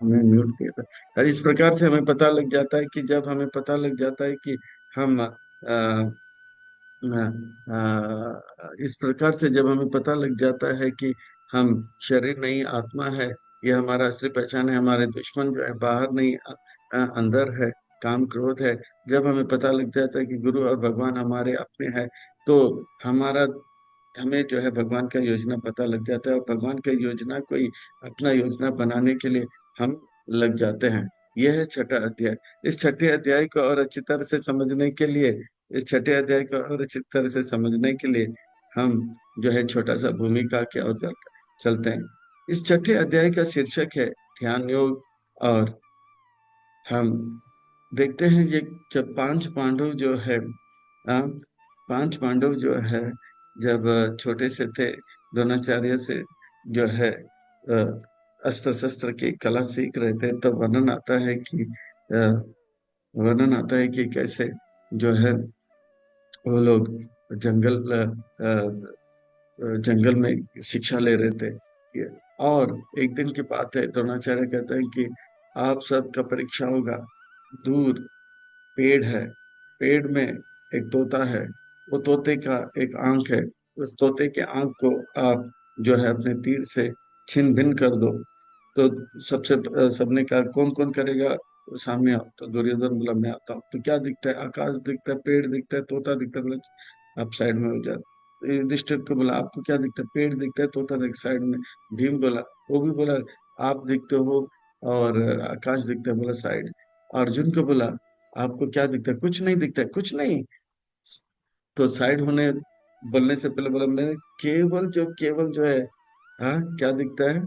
हमें म्यूट किया था। और इस प्रकार से हमें पता लग जाता है कि जब हमें पता लग जाता है कि हम इस प्रकार से जब हमें पता लग जाता है कि हम शरीर नहीं आत्मा है, ये हमारा असली पहचान है, हमारे दुश्मन जो है बाहर नहीं अंदर है, काम क्रोध है। जब हमें पता लग जाता है कि गुरु और भगवान हमारे अपने हैं, तो हमारा हमें जो है भगवान का योजना पता लग जाता है, और भगवान का योजना कोई अपना योजना बनाने के लिए हम लग जाते हैं। यह है छठा अध्याय। इस छठे अध्याय को और अच्छी तरह से समझने के लिए इस छठे अध्याय को और अच्छी तरह से समझने के लिए हम जो है छोटा सा भूमिका की ओर चलते हैं। इस छठे अध्याय का शीर्षक है ध्यान योग। और हम देखते हैं ये जब पांच पांडव जो है आ, पांच पांडव जो है जब छोटे से थे, द्रोणाचार्य से जो है अस्त्र शस्त्र की कला सीख रहे थे, तो वर्णन आता है कि कैसे जो है वो लोग जंगल जंगल में शिक्षा ले रहे थे। और एक दिन की बात है, द्रोणाचार्य कहते हैं कि आप सबका परीक्षा होगा। दूर पेड़ है, पेड़ में एक तोता है, वो तोते का एक आंख है, उस तोते के आंख को आप जो है अपने तीर से छिन भिन कर दो। तो सबने कहा कौन कौन करेगा, तो सामने आओ। तो दुर्योधन बोला मैं आता हूँ। तो क्या दिखता है? आकाश दिखता है, पेड़ दिखता है, तोता दिखता है। बोला आप साइड में हो जाओ। तो युधिष्ठिर को बोला आपको क्या दिखता है? पेड़ दिखता है, तोता दिखता है, साइड में। भीम बोला, वो भी बोला आप दिखते हो, और आकाश दिखता है, बोला साइड। अर्जुन को बोला आपको क्या दिखता है? कुछ नहीं दिखता है, कुछ नहीं। तो साइड होने बोलने से पहले बोला मैंने केवल जो है, हाँ क्या दिखता है?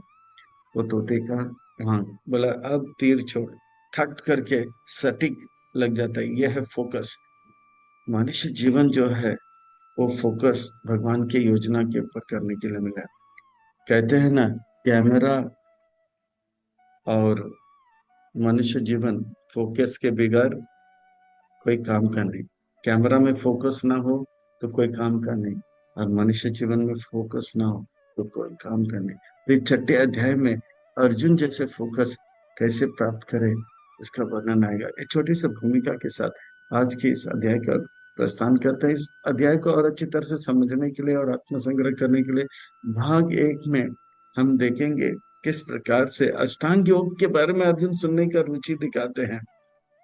वो तोते का आंख। बोला अब तीर छोड़। थट करके सटीक लग जाता है। यह है फोकस। मनुष्य जीवन जो है वो फोकस भगवान की योजना के ऊपर करने के लिए मिला है। कहते हैं ना, कैमरा और मनुष्य जीवन फोकस के बगैर कोई काम का नहीं। कैमरा में फोकस ना हो तो कोई काम का नहीं, और मनुष्य जीवन में फोकस ना हो तो कोई काम का नहीं। तो इस छठे अध्याय में अर्जुन जैसे फोकस कैसे प्राप्त करें, इसका वर्णन आएगा। एक छोटी सी भूमिका के साथ आज के इस अध्याय का प्रस्थान करते हैं। इस अध्याय को और अच्छी तरह से समझने के लिए और आत्मसंग्रह करने के लिए भाग एक में हम देखेंगे किस प्रकार से अष्टांग योग के बारे में अर्जुन सुनने का रुचि दिखाते हैं।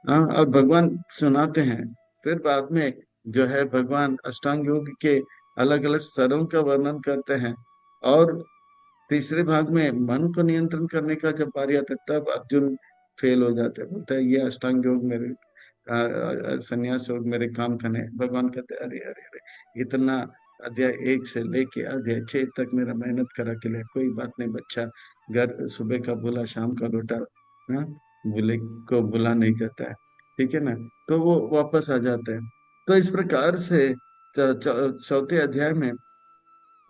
हाँ, और भगवान सुनाते हैं। फिर बाद में जो है भगवान अष्टांग योग के अलग अलग स्तरों का वर्णन करते हैं। और तीसरे भाग में मन को नियंत्रण करने का जब बारी आती है, तब अर्जुन फेल हो जाता है, बोलता है ये अष्टांग योग मेरे संन्यास योग मेरे काम का नहीं। भगवान कहते हैं अरे अरे अरे, इतना अध्याय एक से लेके अध्याय 6 तक मेरा मेहनत करा के लिए कोई बात नहीं बच्चा। घर सुबह का बोला शाम का लौटा, हाँ, बुले को बुला नहीं कहता है। ठीक है ना? तो वो वापस आ जाते हैं। तो इस प्रकार से चौथे अध्याय में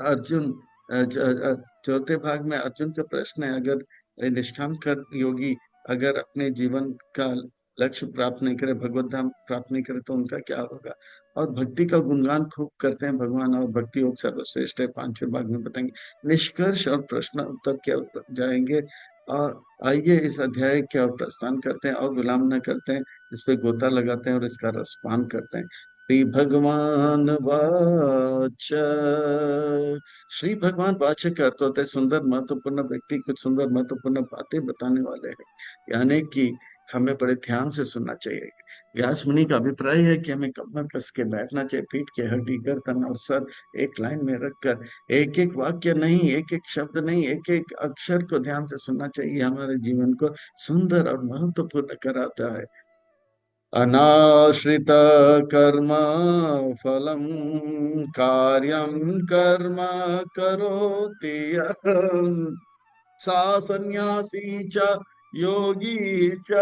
अर्जुन चौथे भाग में अर्जुन का प्रश्न है, अगर निष्काम कर योगी अगर अपने जीवन का लक्ष्य प्राप्त नहीं करे, भगवत धाम प्राप्त नहीं करे, तो उनका क्या होगा। और भक्ति का गुणगान खूब करते हैं भगवान, और भक्ति योग सर्वश्रेष्ठ है, पांचवें भाग में बताएंगे। निष्कर्ष और प्रश्न उत्तर क्या जाएंगे। और आइए इस अध्याय के और प्रस्थान करते हैं, और विलंब न करते हैं, इस पे गोता लगाते हैं और इसका रसपान करते हैं। श्री भगवान वाच। श्री भगवान वाचक का अर्थ होता है सुंदर महत्वपूर्ण व्यक्ति कुछ सुंदर महत्वपूर्ण बातें बताने वाले हैं, यानी कि हमें बड़े ध्यान से सुनना चाहिए। व्यास मुनि का अभिप्राय है कि हमें कमर कस के बैठना चाहिए, पीठ के हड्डी गर्दन और सर एक लाइन में रखकर एक एक वाक्य नहीं, एक एक शब्द नहीं, एक एक अक्षर को ध्यान से सुनना चाहिए। हमारे जीवन को सुंदर और महत्वपूर्ण कराता है। अनाश्रित कर्म फलम कार्यम कर्म करोति यः। सा सन्यासी च योगी च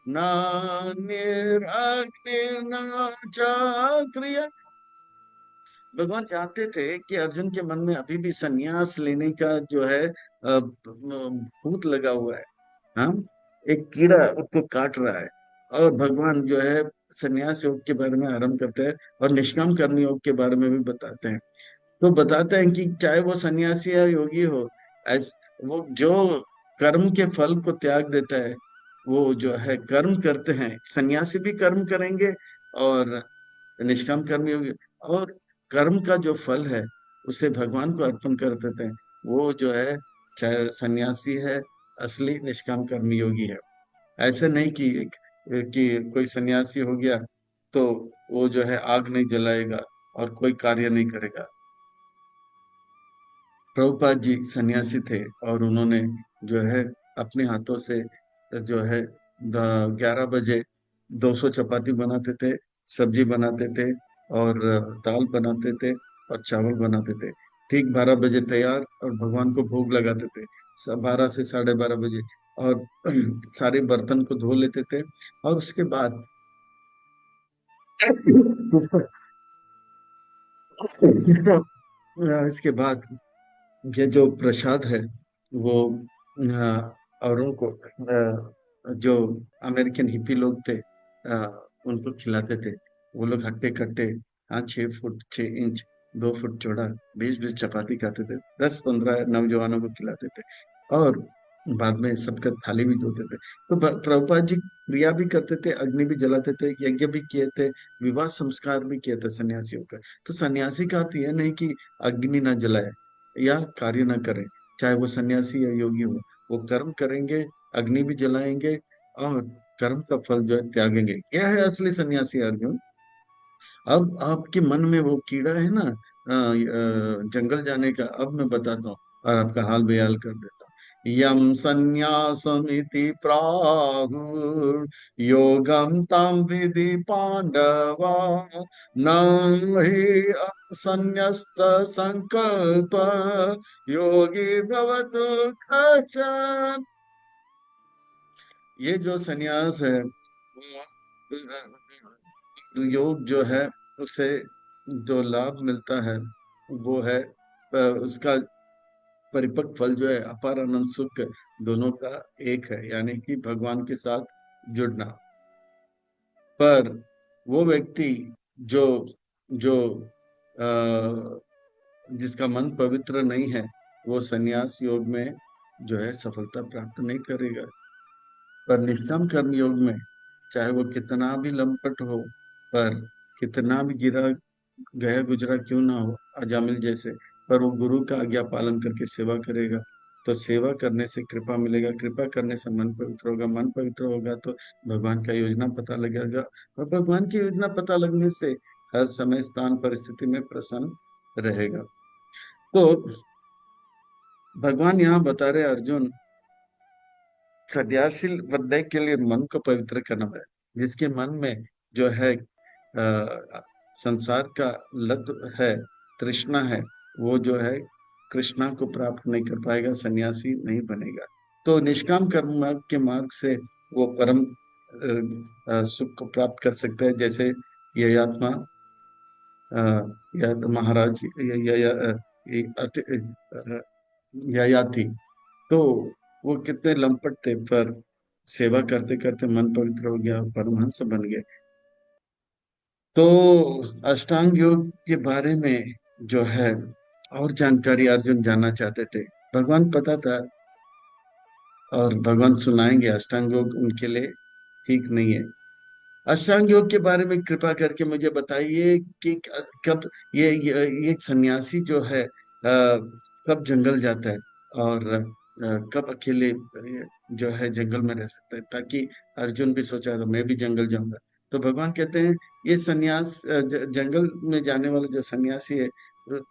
नान्यरग्निर्न च क्रिया। भगवान चाहते थे कि अर्जुन के मन में अभी भी सन्यास लेने का जो है भूत लगा हुआ है। हाँ, एक कीड़ा उसको काट रहा है। और भगवान जो है सन्यास योग के बारे में आरंभ करते हैं, और निष्काम कर्म योग के बारे में भी बताते हैं। तो बताते हैं कि चाहे वो सन्यासी या योगी हो, ऐस वो जो कर्म के फल को त्याग देता है, वो जो है कर्म करते हैं, सन्यासी भी कर्म करेंगे और निष्काम कर्मी होगी, और कर्म का जो फल है उसे भगवान को अर्पण कर देते हैं। वो जो है, चाहे सन्यासी है, असली निष्काम कर्मी योगी है। ऐसे नहीं कि कोई सन्यासी हो गया तो वो जो है आग नहीं जलाएगा और कोई कार्य नहीं करेगा। प्रभुपाद जी सन्यासी थे और उन्होंने जो है अपने हाथों से जो है 11 बजे 200 चपाती बनाते थे, सब्जी बनाते थे और दाल बनाते थे और चावल बनाते थे। ठीक 12 बजे तैयार और भगवान को भोग लगाते थे, 12 से 12:30 बजे। और सारे बर्तन को धो लेते थे और उसके बाद इसके बाद ये जो प्रसाद है वो औरों को, जो अमेरिकन हिप्पी लोग थे, उनको खिलाते थे। वो लोग हट्टे कट्टे, हाँ, 6 फुट 6 इंच 2 फुट चौड़ा 20-20 चपाती खाते थे, 10-15 नौजवानों को खिलाते थे और बाद में सबका थाली भी धोते थे। तो प्रभुपाद जी क्रिया भी करते थे, अग्नि भी जलाते थे, यज्ञ भी किए थे, विवाह संस्कार भी किए थे सन्यासियों का। तो सन्यासी का अर्थ यह नहीं कि अग्नि ना जलाए या कार्य ना करें, चाहे वो सन्यासी या योगी हो। वो कर्म करेंगे, अग्नि भी जलाएंगे और कर्म का फल जो है त्यागेंगे। यह है असली सन्यासी अर्जुन। अब आपके मन में वो कीड़ा है ना, जंगल जाने का, अब मैं बताता हूँ और आपका हाल बेहाल कर देता हूँ। यम संन्यासमिति प्राहुर योगम तम विधि पांडवा, न हि संन्यस्त संकल्प योगी भवतु कश्चन। ये जो सन्यास है वो योग जो है, उसे जो लाभ मिलता है वो है उसका परिपक्व फल जो है अपार आनंद सुख दोनों का एक है, यानी कि भगवान के साथ जुड़ना। पर वो व्यक्ति जो जो जिसका मन पवित्र नहीं है, वो संन्यास योग में जो है सफलता प्राप्त नहीं करेगा। पर निष्काम कर्म योग में चाहे वो कितना भी लंपट हो, पर कितना भी गिरा गया गुजरा क्यों ना हो, अजामिल जैसे, पर वो गुरु का आज्ञा पालन करके सेवा करेगा, तो सेवा करने से कृपा मिलेगा, कृपा करने से मन पवित्र होगा, मन पवित्र होगा तो भगवान का योजना पता लगेगा, और भगवान की योजना पता लगने से हर समय स्थान परिस्थिति में प्रसन्न रहेगा। तो भगवान यहाँ बता रहे अर्जुन, सन्यासील बनने के लिए मन को पवित्र करना है। जिसके मन में जो है संसार का लत है, तृष्णा है, वो जो है कृष्णा को प्राप्त नहीं कर पाएगा, सन्यासी नहीं बनेगा। तो निष्काम कर्म मार्ग के मार्ग से वो परम सुख को प्राप्त कर सकता है। जैसे ये आत्मा, या तो महाराज या थी, तो वो कितने लंपट थे, पर सेवा करते करते मन पवित्र हो गया, परमहंस बन गए। तो अष्टांग योग के बारे में जो है और जानकारी अर्जुन जानना चाहते थे। भगवान पता था और भगवान सुनाएंगे, अष्टांग योग उनके लिए ठीक नहीं है। अष्टांग योग के बारे में कृपा करके मुझे बताइए कि कब ये सन्यासी जो है कब जंगल जाता है और कब अकेले जो है जंगल में रह सकता है, ताकि अर्जुन भी सोचा था मैं भी जंगल जाऊंगा। तो भगवान कहते हैं ये सन्यास जंगल में जाने वाला जो सन्यासी है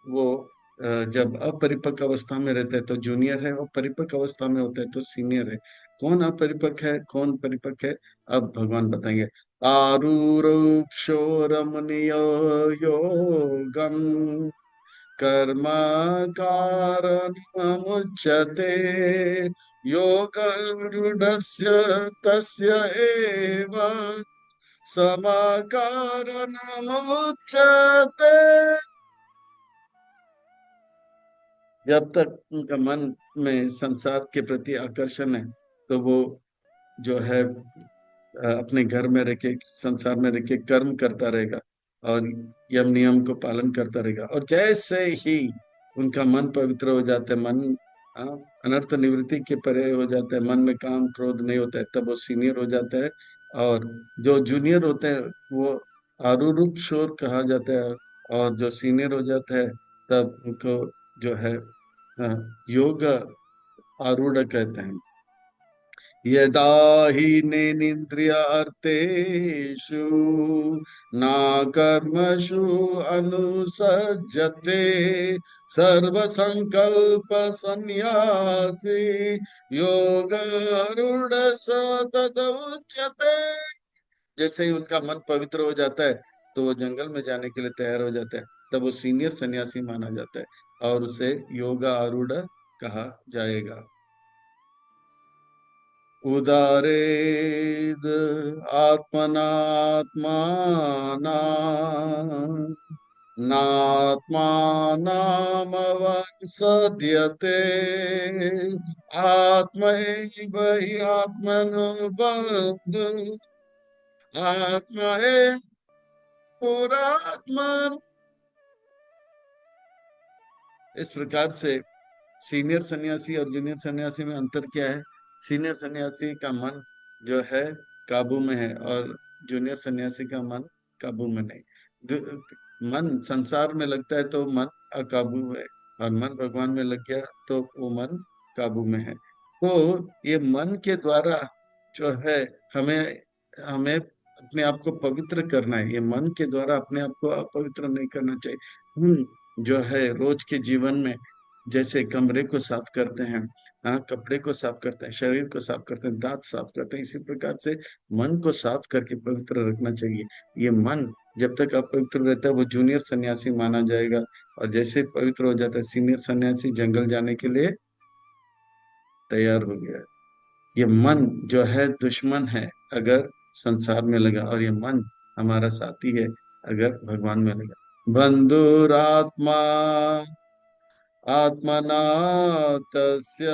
वो जब अपरिपक्व अवस्था में रहता है तो जूनियर है, और परिपक्व अवस्था में होता है तो सीनियर है। कौन अपरिपक्व है कौन परिपक्व है, अब भगवान बताएंगे। आरुरुक्षोरमणीयो योगम कर्म कारणमुच्यते, योगरूढस्य तस्य एव समाकारणमुच्यते। जब तक उनका मन में संसार के प्रति आकर्षण है तो वो जो है अपने घर में रह के, संसार में रह के कर्म करता रहेगा और यम नियम को पालन करता रहेगा। और जैसे ही उनका मन पवित्र हो जाता है, मन हाँ, अनर्थ निवृत्ति के परे हो जाता है, मन में काम क्रोध नहीं होता है, तब वो सीनियर हो जाता है। और जो जूनियर होते हैं वो आरूढ़ शोर कहा जाता है। और जो सीनियर हो जाता है तब उनको जो है योग आरूढ़ कहते हैं। यदा हि नेन्द्रियार्थेषु न कर्मसु अनुसज्जते सर्वसंकल्प संन्यासी योगारूढ़ स तदुच्यते। जैसे ही उनका मन पवित्र हो जाता है तो वो जंगल में जाने के लिए तैयार हो जाता है, तब वो सीनियर सन्यासी माना जाता है और उसे योगा आरूढ़ कहा जाएगा। उदारेद नात्मानमवसद्यते आत्मैव हि आत्मनो बन्धु आत्मा है पुरात्मन। इस प्रकार से सीनियर सन्यासी और जूनियर सन्यासी में अंतर क्या है? सीनियर सन्यासी का मन जो है काबू में है और जूनियर सन्यासी का मन काबू में नहीं। मन संसार में लगता है तो मन अकाबू है, और मन भगवान में लग गया तो वो मन काबू में है। तो ये मन के द्वारा जो है हमें हमें अपने आप को पवित्र करना है। ये मन के द्वारा अपने आप को अपवित्र नहीं करना चाहिए। जो है रोज के जीवन में जैसे कमरे को साफ करते हैं, हाँ, कपड़े को साफ करते हैं, शरीर को साफ करते हैं, दांत साफ करते हैं, इसी प्रकार से मन को साफ करके पवित्र रखना चाहिए। ये मन जब तक अपवित्र रहता है वो जूनियर सन्यासी माना जाएगा, और जैसे पवित्र हो जाता है सीनियर सन्यासी जंगल जाने के लिए तैयार हो गया। ये मन जो है दुश्मन है अगर संसार में लगा, और ये मन हमारा साथी है अगर भगवान में लगा। बंधुरात्मा आत्मना तस्य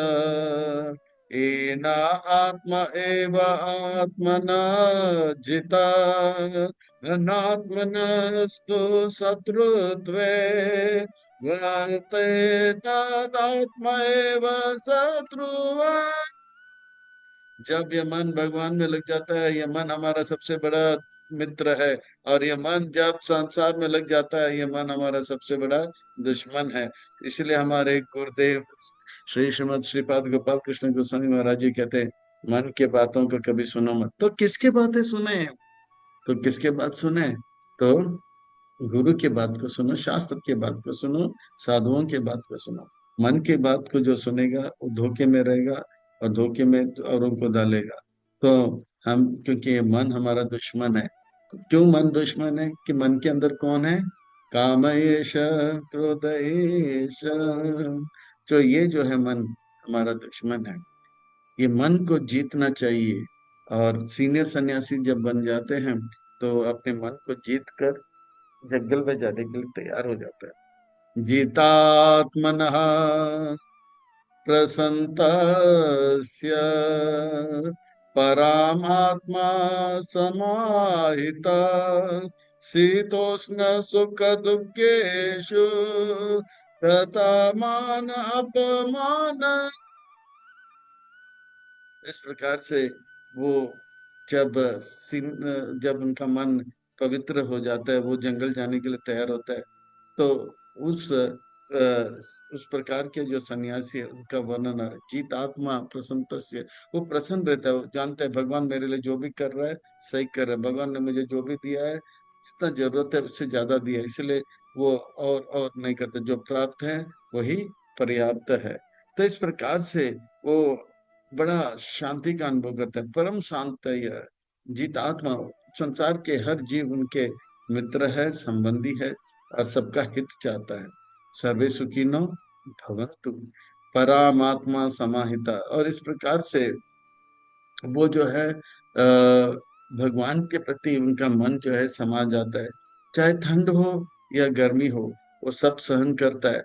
येन आत्मा एव आत्मना जिता अनात्मनस्तु शत्रुत्वे वर्ते तदात्मा एव शत्रुवा। जब ये मन भगवान में लग जाता है, ये मन हमारा सबसे बड़ा मित्र है, और ये मन जब संसार में लग जाता है ये मन हमारा सबसे बड़ा दुश्मन है। इसलिए हमारे गुरुदेव श्री श्रीमद श्रीपाद गोपाल कृष्ण गोस्वामी महाराज जी कहते हैं मन के बातों को कभी सुनो मत। तो किसके बातें सुने? तो किसके बात सुने? तो गुरु के बात को सुनो, शास्त्र के बात को सुनो, साधुओं के बात को सुनो। मन के बात को जो सुनेगा वो धोखे में रहेगा, और धोखे में औरों को डालेगा। तो हम, क्योंकि ये मन हमारा दुश्मन है। क्यों मन दुश्मन है? कि मन के अंदर कौन है? काम एष क्रोध एष। जो ये जो है मन हमारा दुश्मन है। ये मन को जीतना चाहिए। और सीनियर सन्यासी जब बन जाते हैं तो अपने मन को जीत कर जंगल में जाने के लिए तैयार हो जाता है। जीतात्मनः प्रसन्तस्य परामात्मा समाहिता शीतोष्ण सुख दुखेषु तथा मान अपमान। इस प्रकार से वो जब जब उनका मन पवित्र हो जाता है, वो जंगल जाने के लिए तैयार होता है, तो उस उस प्रकार के जो सन्यासी है उनका वर्णन आ रहा है। जीत आत्मा प्रसन्न से, वो प्रसन्न रहता है, वो जानता है भगवान मेरे लिए जो भी कर रहा है सही कर रहा है, भगवान ने मुझे जो भी दिया है जितना जरूरत है उससे ज्यादा दिया है, इसलिए वो और नहीं करते, जो प्राप्त है वही पर्याप्त है। तो इस प्रकार से वो बड़ा शांति का अनुभव करता है, परम शांत है यह जीत आत्मा। संसार के हर जीव उनके मित्र है, संबंधी है, और सबका हित चाहता है। सर्वे सुखिनो भवन्तु, परमात्मा समाहिता। और इस प्रकार से वो जो है भगवान के प्रति उनका मन जो है समा जाता है। चाहे ठंड हो या गर्मी हो, वो सब सहन करता है।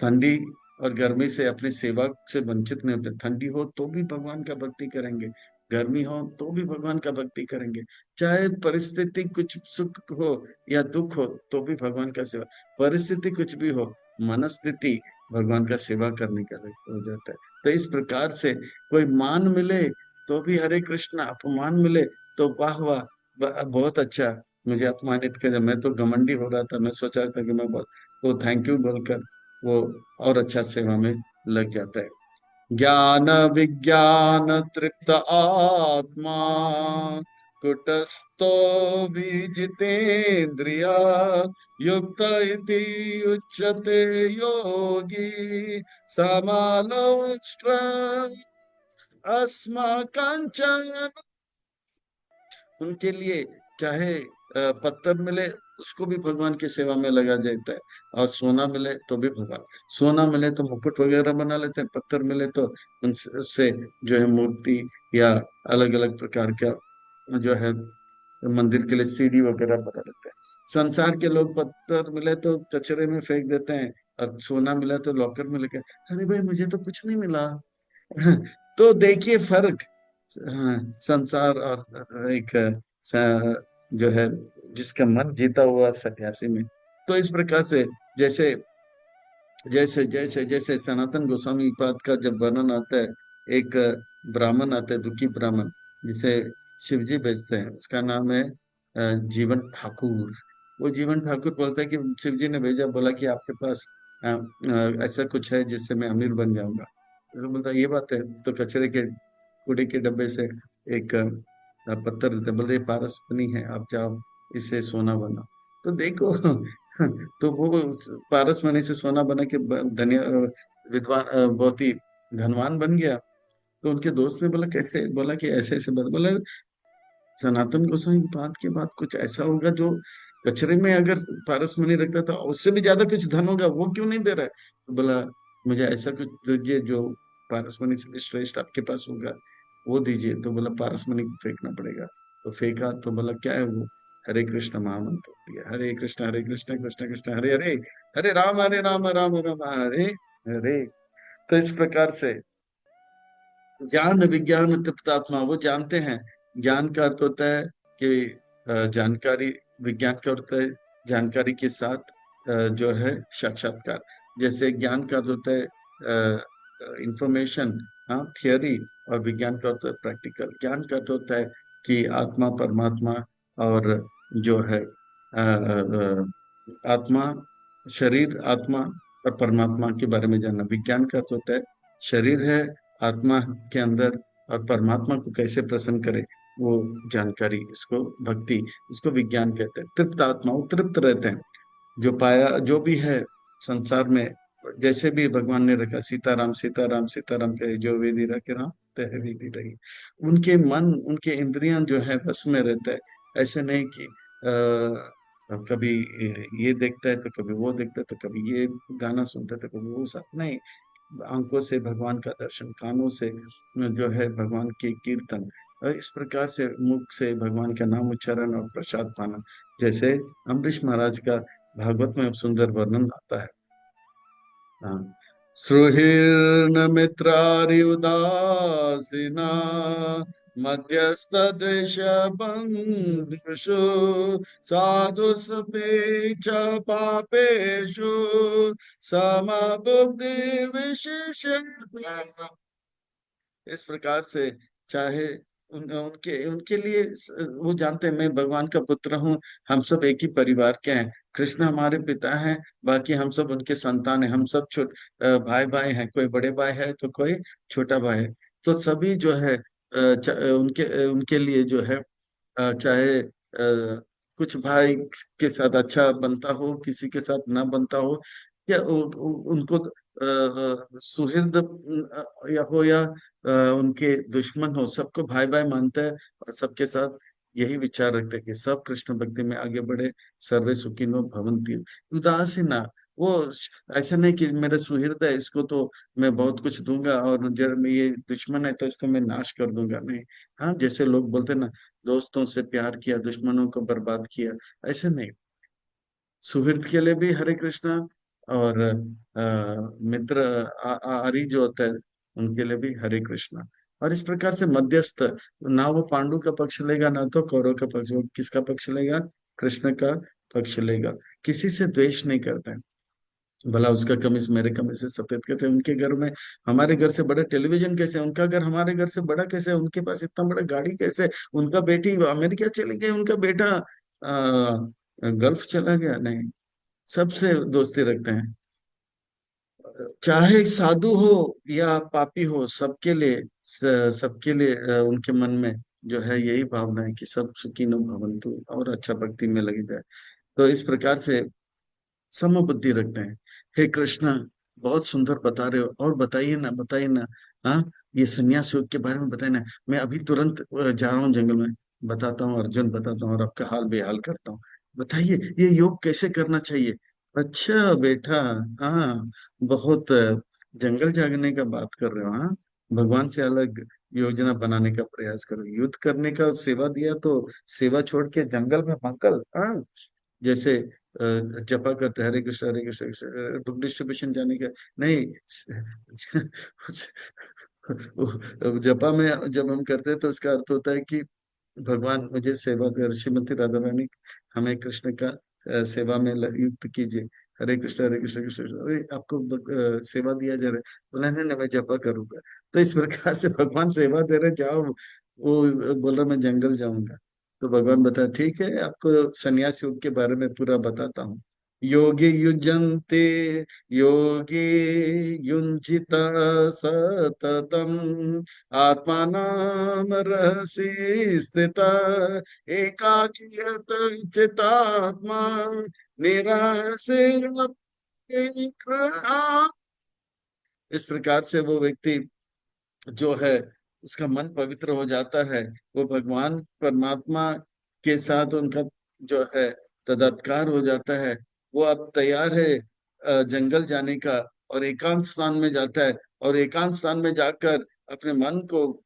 ठंडी और गर्मी से अपनी सेवा से वंचित नहीं होते। ठंडी हो तो भी भगवान का भक्ति करेंगे, गर्मी हो तो भी भगवान का भक्ति करेंगे। चाहे परिस्थिति कुछ सुख हो या दुख हो तो भी भगवान का सेवा। परिस्थिति कुछ भी हो, मनस्थिति भगवान का सेवा करने का हो जाता है। तो इस प्रकार से कोई मान मिले तो भी हरे कृष्णा, अपमान मिले तो वाह वाह, बहुत अच्छा। मुझे अपमानित कर, मैं तो घमंडी हो रहा था, मैं सोचा था कि मैं बहुत, तो थैंक यू बोलकर वो और अच्छा सेवा में लग जाता है। ज्ञान विज्ञान तृप्त आत्मा कुटस्थो भी जितेन्द्रिया युक्त इति उच्यते योगी समालोष्ट अस्माकंचन। उनके लिए चाहे पत्थर मिले उसको भी भगवान की सेवा में लगा जाता है, और सोना मिले तो भी भगवान, सोना मिले तो मुकुट वगैरह बना लेते हैं, पत्थर मिले तो उनसे उससे जो है मूर्ति या अलग अलग प्रकार का जो है मंदिर के लिए सीढ़ी वगैरह बना लेते हैं। संसार के लोग पत्थर मिले तो कचरे में फेंक देते हैं, और सोना मिला तो लॉकर में लेके, अरे भाई मुझे तो कुछ नहीं मिला। तो देखिए फर्क, हाँ, संसार और एक जो है जिसका मन जीता हुआ सन्यासी में। तो इस प्रकार से जैसे जैसे जैसे जैसे सनातन गोस्वामी पाद का जब वर्णन आता है, एक ब्राह्मण आता है, दुखी ब्राह्मण, जिसे शिवजी भेजते हैं, उसका नाम है जीवन ठाकुर। वो जीवन ठाकुर बोलता है कि शिवजी ने भेजा, बोला कि आपके पास ऐसा कुछ है जिससे मैं अमीर बन जाऊंगा। तो बोलता ये बात है, तो कचरे के कूड़े के डब्बे से एक पत्थर देते, बोलते ये पारस है, आप जाओ इससे सोना बना। तो देखो तो वो पारस मणि से सोना बना के धन्य विद्वान बहुत ही धनवान बन गया। तो उनके दोस्त ने बोला कैसे, बोला कि ऐसे ऐसे बात, बोला सनातन गोस्वामी बात के बाद कुछ ऐसा होगा जो कचरे में अगर पारस मणि रखता था उससे भी ज्यादा कुछ धन होगा, वो क्यों नहीं दे रहा है? तो बोला मुझे ऐसा कुछ दीजिए जो पारस मणि से भी श्रेष्ठ आपके पास होगा, वो दीजिए। तो बोला पारस मणि को फेंकना पड़ेगा। तो फेंका तो बोला क्या है वो? हरे कृष्ण महामंत्र दिया, हरे कृष्ण कृष्ण कृष्ण हरे हरे, हरे राम राम राम हरे हरे। तो इस प्रकार से ज्ञान विज्ञान तृप्तात्मा, वो जानते हैं। ज्ञान का अर्थ होता है कि जानकारी, विज्ञान का अर्थ है जानकारी के साथ जो है साक्षात्कार। जैसे ज्ञान का अर्थ होता है इंफॉर्मेशन, हाँ थियोरी, और विज्ञान का अर्थ है प्रैक्टिकल। ज्ञान का अर्थ होता है कि आत्मा परमात्मा और जो है आत्मा, शरीर आत्मा और परमात्मा के बारे में जानना। विज्ञान का अर्थ होता है शरीर है, आत्मा के अंदर, और परमात्मा को कैसे प्रसन्न करे, वो जानकारी, इसको भक्ति, इसको विज्ञान कहते हैं। तृप्त आत्मा, वो तृप्त रहते हैं। जो पाया जो भी है संसार में, जैसे भी भगवान ने रखा, सीताराम सीताराम सीताराम कहे जो वेदी रखे राम तह वेदी रही। उनके मन, उनके इंद्रियां जो है बस में रहता है। ऐसे नहीं कि कभी ये देखता है तो कभी वो देखता है, तो कभी ये गाना सुनता है तो कभी वो सब नहीं। आंखों से भगवान का दर्शन, कानों से जो है भगवान के कीर्तन, और इस प्रकार से मुख से भगवान का नाम उच्चारण और प्रसाद पाना। जैसे अम्बरीश महाराज का भागवत में सुंदर वर्णन आता है। हाँ, सुहृन् मित्रारि उदासीना मध्यस्थ द्वेष बन्धुषु साधु च पापेषु समबुद्धि विशेष। इस प्रकार से चाहे उनके उनके लिए वो जानते हैं मैं भगवान का पुत्र हूँ, हम सब एक ही परिवार के हैं, कृष्ण हमारे पिता हैं, बाकी हम सब उनके संतान हैं, हम सब भाई भाई हैं, कोई बड़े भाई है तो कोई छोटा भाई है। तो सभी जो है उनके उनके लिए जो है चाहे कुछ भाई के साथ अच्छा बनता हो, किसी के साथ ना बनता हो, या उनको सुहृद या हो या उनके दुश्मन हो, सबको भाई भाई मानता है, और सबके साथ यही विचार रखते हैं कि सब कृष्ण भक्ति में आगे बढ़े, सर्वे सुखिनो भवन्ति। उदासीना, वो ऐसा नहीं कि मेरा सुहृद है इसको तो मैं बहुत कुछ दूंगा, और जब मैं ये दुश्मन है तो इसको मैं नाश कर दूंगा, नहीं। हाँ, जैसे लोग बोलते हैं ना, दोस्तों से प्यार किया दुश्मनों को बर्बाद किया, ऐसे नहीं। सुहृद के लिए भी हरे कृष्णा, और मित्र आरी जो होता है उनके लिए भी हरे कृष्णा। और इस प्रकार से मध्यस्थ, ना वो पांडु का पक्ष लेगा ना तो कौरव का पक्ष, वो किसका पक्ष लेगा? कृष्ण का पक्ष लेगा। किसी से द्वेष नहीं करता है। भला उसका कमीज मेरे कमीज से सफेद कैसे, उनके घर में हमारे घर से बड़ा टेलीविजन कैसे, उनका घर हमारे घर से बड़ा कैसे, उनके पास इतना बड़ा गाड़ी कैसे, उनका बेटी अमेरिका चली गई, उनका बेटा गल्फ चला गया, नहीं, सबसे दोस्ती रखते हैं। चाहे साधु हो या पापी हो, सबके लिए सबके लिए उनके मन में जो है यही भावना है कि सब सुखी न भवंतु, और अच्छा भक्ति में लगी जाए। तो इस प्रकार से समबुद्धि रखते हैं। हे कृष्णा, बहुत सुंदर बता रहे हो, और बताइए ना, बताइए ना। हाँ, ये संन्यास योग के बारे में बताइए ना, मैं अभी तुरंत जा रहा हूँ जंगल में, बताता हूँ अर्जुन, बताता हूँ, और आपका हाल बेहाल करता हूँ। बताइए ये योग कैसे करना चाहिए। अच्छा बेटा, हाँ, बहुत जंगल जागने का बात कर रहे हो, हाँ, भगवान से अलग योजना बनाने का प्रयास करो, युद्ध करने का सेवा दिया तो सेवा छोड़ के जंगल में मंगल, हाँ, जैसे जपा करते हरे कृष्ण हरे कृष्ण बुक डिस्ट्रीब्यूशन जाने का, नहीं। जपा में जब हम करते हैं तो उसका अर्थ होता है कि भगवान मुझे सेवा कर, श्रीमती राधा रानी हमें कृष्ण का सेवा में युक्त कीजिए। हरे कृष्ण कृष्ण कृष्ण, अरे आपको सेवा दिया जा रहा है, बोला नहीं नहीं मैं जपा करूंगा। तो इस प्रकार से भगवान सेवा दे रहे, जाओ, वो बोल रहा मैं जंगल जाऊंगा। तो भगवान बताया ठीक है, आपको संन्यास योग के बारे में पूरा बताता हूँ। योगी युज्यन्ते योगी युञ्जित सततम आत्मानं रहसि स्थिता एकाकीयत चितात्मा निराशीर् इस प्रकार से वो व्यक्ति जो है उसका मन पवित्र हो जाता है, वो भगवान परमात्मा के साथ उनका जो है तदात्कार हो जाता है। वो अब तैयार है जंगल जाने का, और एकांत स्थान में जाता है, और एकांत स्थान में जाकर अपने मन को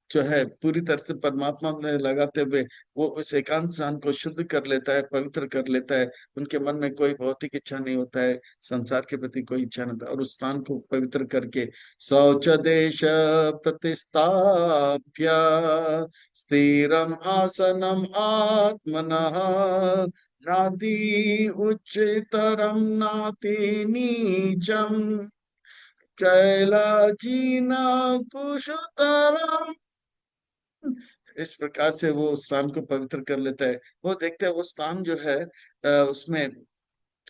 जो है पूरी तरह से परमात्मा में लगाते हुए वो उस एकांत स्थान को शुद्ध कर लेता है, पवित्र कर लेता है। उनके मन में कोई भौतिक इच्छा नहीं होता है, संसार के प्रति कोई इच्छा नहीं होता, और उस स्थान को पवित्र करके शौच देश प्रतिस्थाप्य स्थिरम आसनम आत्मनः नाति उच्चतरम नाति नीचम शैलाजीना कुशतरम। इस प्रकार से वो स्थान को पवित्र कर लेता है। वो देखते हैं वो स्थान जो है उसमें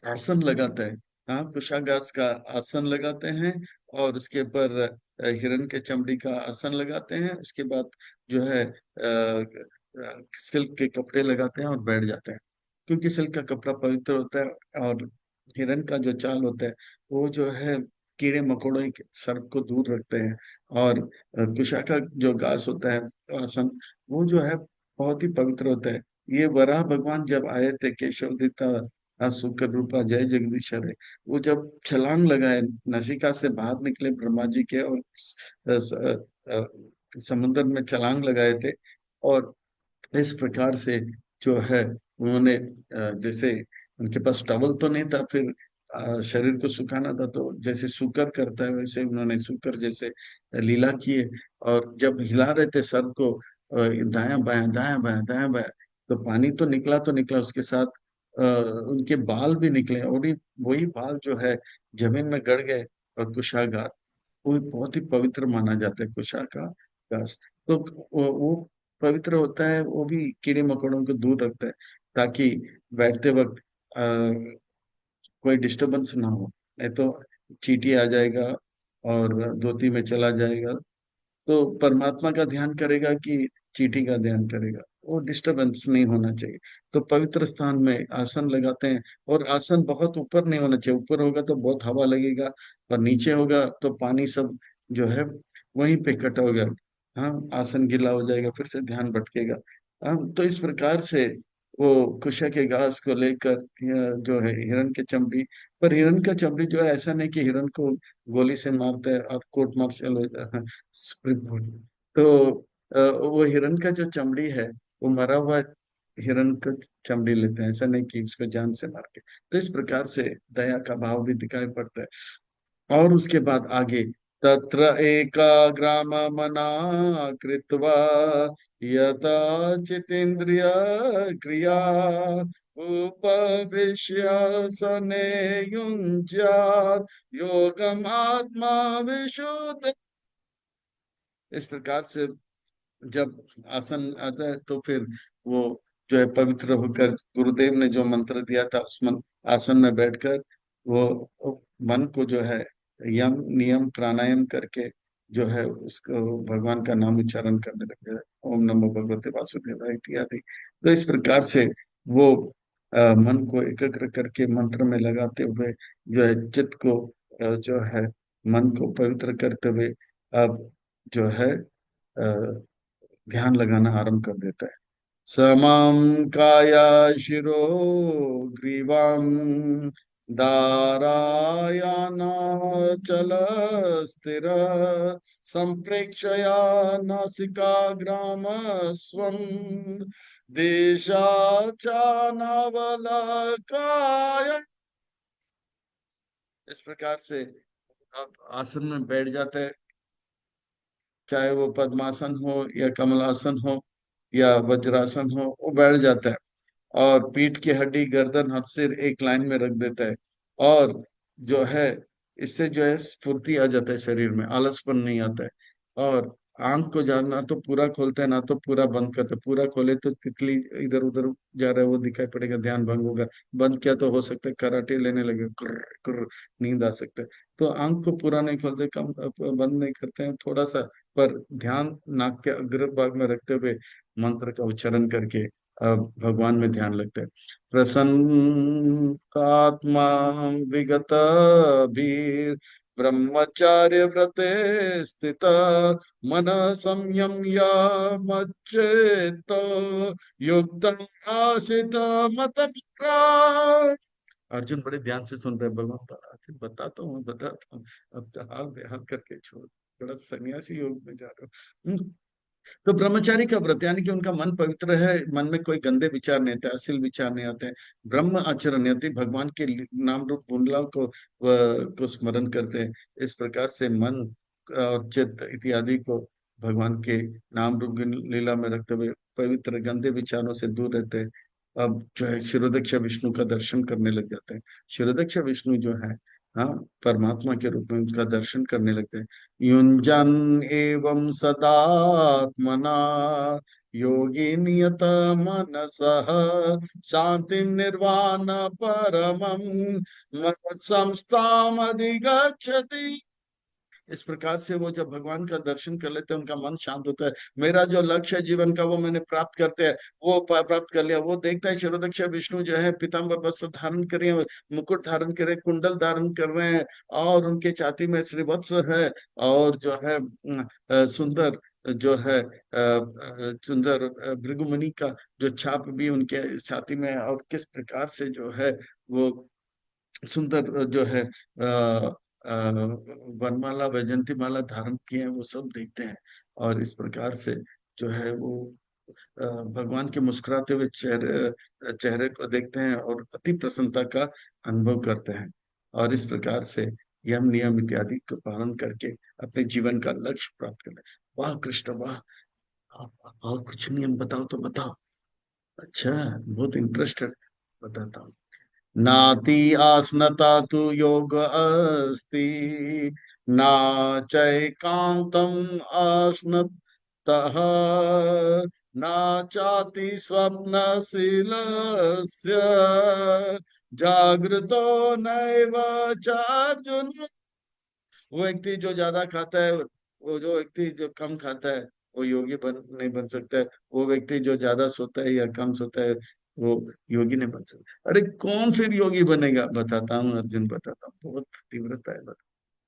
आसन लगाते हैं। हाँ, कुशाग्रास का आसन लगाते हैं, और उसके ऊपर हिरण के चमड़ी का आसन लगाते हैं, उसके बाद जो है सिल्क के कपड़े लगाते हैं और बैठ जाते हैं। क्योंकि सिल्क का कपड़ा पवित्र होता है, और हिरण का जो चाल होता है वो जो है कीड़े मकोड़ों के सर्प को दूर रखते हैं। और कुशा का जो घास होता है आसन, वो जो है बहुत ही पवित्र होता है। ये वराह भगवान जब आए थे, केशव शुक्र रूपा जय जगदीश हरे, वो जब छलांग लगाए, नसिका से बाहर निकले ब्रह्मा जी के, और समुद्र में छलांग लगाए थे। और इस प्रकार से जो है उन्होंने जैसे उनके पास टवल तो नहीं था, फिर शरीर को सुखाना था, तो जैसे सूकर करता है वैसे उन्होंने सूकर जैसे लीला किए। और जब हिला रहे थे सर को दायां बायां दायां बायां दायां बायां, तो पानी तो निकला, तो निकला, उसके साथ उनके बाल भी निकले, और वही बाल जो है जमीन में गड़ गए। और कुशाघात, वो बहुत ही पवित्र माना जाता है कुशा का घास। तो वो पवित्र होता है, वो भी कीड़े मकोड़ों को दूर रखता है, ताकि बैठते वक्त कोई डिस्टरबेंस ना हो, नहीं तो चींटी आ जाएगा और धोती में चला जाएगा। तो परमात्मा का ध्यान करेगा कि चींटी का ध्यान करेगा, वो डिस्टरबेंस नहीं होना चाहिए। तो पवित्र स्थान में आसन लगाते हैं, और आसन बहुत ऊपर नहीं होना चाहिए, ऊपर होगा तो बहुत हवा लगेगा, और नीचे होगा तो पानी सब जो है वहीं पे इकट्ठा हो गया, हाँ, आसन गीला हो जाएगा, फिर से ध्यान भटकेगा। हाँ, तो इस प्रकार से वो कुशा के घास को लेकर जो है हिरण के चमड़ी, पर हिरण का चमड़ी जो है ऐसा नहीं कि हिरण को गोली से मारता है और कोर्ट मार्शल हो जाता है, स्प्रिंग बोर्ड। तो वो हिरण का जो चमड़ी है, वो मरा हुआ हिरण का चमड़ी लेते हैं, ऐसा नहीं कि उसको जान से मार के। तो इस प्रकार से दया का भाव भी दिखाई पड़ता है। और उसके बाद आगे, तत्र एकाग्राम मना कृत्वा यथा चितेन्द्रिय क्रिया उपविश्यासने युञ्ज्यात् योगमात्मा विशुद्ध। इस प्रकार से जब आसन आता है तो फिर वो जो है पवित्र होकर, गुरुदेव ने जो मंत्र दिया था उस आसन में बैठकर वो मन को जो है यम नियम प्राणायाम करके जो है उसको भगवान का नाम उच्चारण करने लगे, ओम नमो भगवते वासुदेवाय इत्यादि। तो इस प्रकार से वो मन को एकाग्र करके मंत्र में लगाते हुए जो है चित्त को जो है मन को पवित्र करते हुए अब जो है ध्यान लगाना आरंभ कर देता है। समं काया शिरो ग्रीवां धारायानाचल स्थिर संप्रेक्षया नासिकाग्राम स्वं देशाचानवलकाय। इस प्रकार से आप आसन में बैठ जाते हैं, चाहे वो पद्मासन हो या कमलासन हो या वज्रासन हो, वो बैठ जाता है और पीठ की हड्डी, गर्दन, हथ, सिर एक लाइन में रख देता है। और जो है इससे जो है स्फूर्ति आ जाता है, शरीर में आलसपन नहीं आता है। और आंख को ना तो पूरा खोलते हैं ना तो पूरा बंद करते हैं। पूरा खोले तो तितली इधर उधर जा रहा है वो दिखाई पड़ेगा, ध्यान भंग होगा। बंद किया तो हो सकता है कराटे लेने लगे, कुर्र कुर्र, नींद आ सकता है। तो आंख को पूरा नहीं खोलते, कम बंद नहीं करते हैं थोड़ा सा, पर ध्यान नाक के अग्र भाग में रखते हुए मंत्र का उच्चारण करके भगवान में ध्यान लगता है। प्रसन्नात्मा विगत भीर ब्रह्मचार्य व्रते स्थित मन संयम्य मच्चेत युक्त आसित मत। अर्जुन बड़े ध्यान से सुन रहे हैं, भगवान बताता हूँ बताता हूँ, अब तो हाल बेहाल करके छोड़, बड़ा सन्यासी योग में जा रहे हो। तो ब्रह्मचारी का व्रत यानी कि उनका मन पवित्र है, मन में कोई गंदे विचार नहीं आते, अश्लील विचार नहीं आते हैं। ब्रह्म आचरण यानी भगवान के नाम रूप गुणगान को स्मरण करते हैं। इस प्रकार से मन और चित्त इत्यादि को भगवान के नाम रूप लीला में रखते हुए पवित्र गंदे विचारों से दूर रहते हैं। अब जो है शिरोदक्ष विष्णु का दर्शन करने लग जाते हैं। शिरोदक्ष विष्णु जो है, हाँ, परमात्मा के रूप में उनका दर्शन करने लगते हैं। युञ्जन एवं सदात्मना योगी नियत मनसः शांति निर्वाण परमं मत्संस्थाम अधिगच्छति। इस प्रकार से वो जब भगवान का दर्शन कर लेते हैं उनका मन शांत होता है। मेरा जो लक्ष्य है जीवन का वो मैंने प्राप्त करते हैं, वो प्राप्त कर लिया। वो देखता है शिरोदक्ष विष्णु जो है पीताम्बर वस्त्र धारण करे, मुकुट धारण करे, कुंडल धारण कर रहे हैं और उनके छाती में श्रीवत्स है। और जो है सुंदर जो है सुंदर भृगुमुनि का जो छाप भी उनके छाती में है। और किस प्रकार से जो है वो सुंदर जो है वनमाला वैजंती माला धारण किए हैं, वो सब देखते हैं। और इस प्रकार से जो है वो भगवान के मुस्कुराते हुए चेहरे चेहरे को देखते हैं और अति प्रसन्नता का अनुभव करते हैं। और इस प्रकार से यम नियम इत्यादि को पालन करके अपने जीवन का लक्ष्य प्राप्त करते हैं। वाह कृष्ण वाह। और कुछ नियम बताओ तो बताओ। अच्छा, बहुत इंटरेस्टेड, बताता हूँ। नाति आसनता तु योग अस्ति न चैकान्तम् आसनतः न चाति स्वप्नशीलस्य जागृतो नैव चार्जुन। वो व्यक्ति जो ज्यादा खाता है, वो जो व्यक्ति जो कम खाता है, वो योगी नहीं बन सकता है। वो व्यक्ति जो ज्यादा सोता है या कम सोता है, वो योगी नहीं बन सकता। अरे कौन फिर योगी बनेगा, बताता हूँ अर्जुन, बताता हूँ, बहुत तीव्रता है।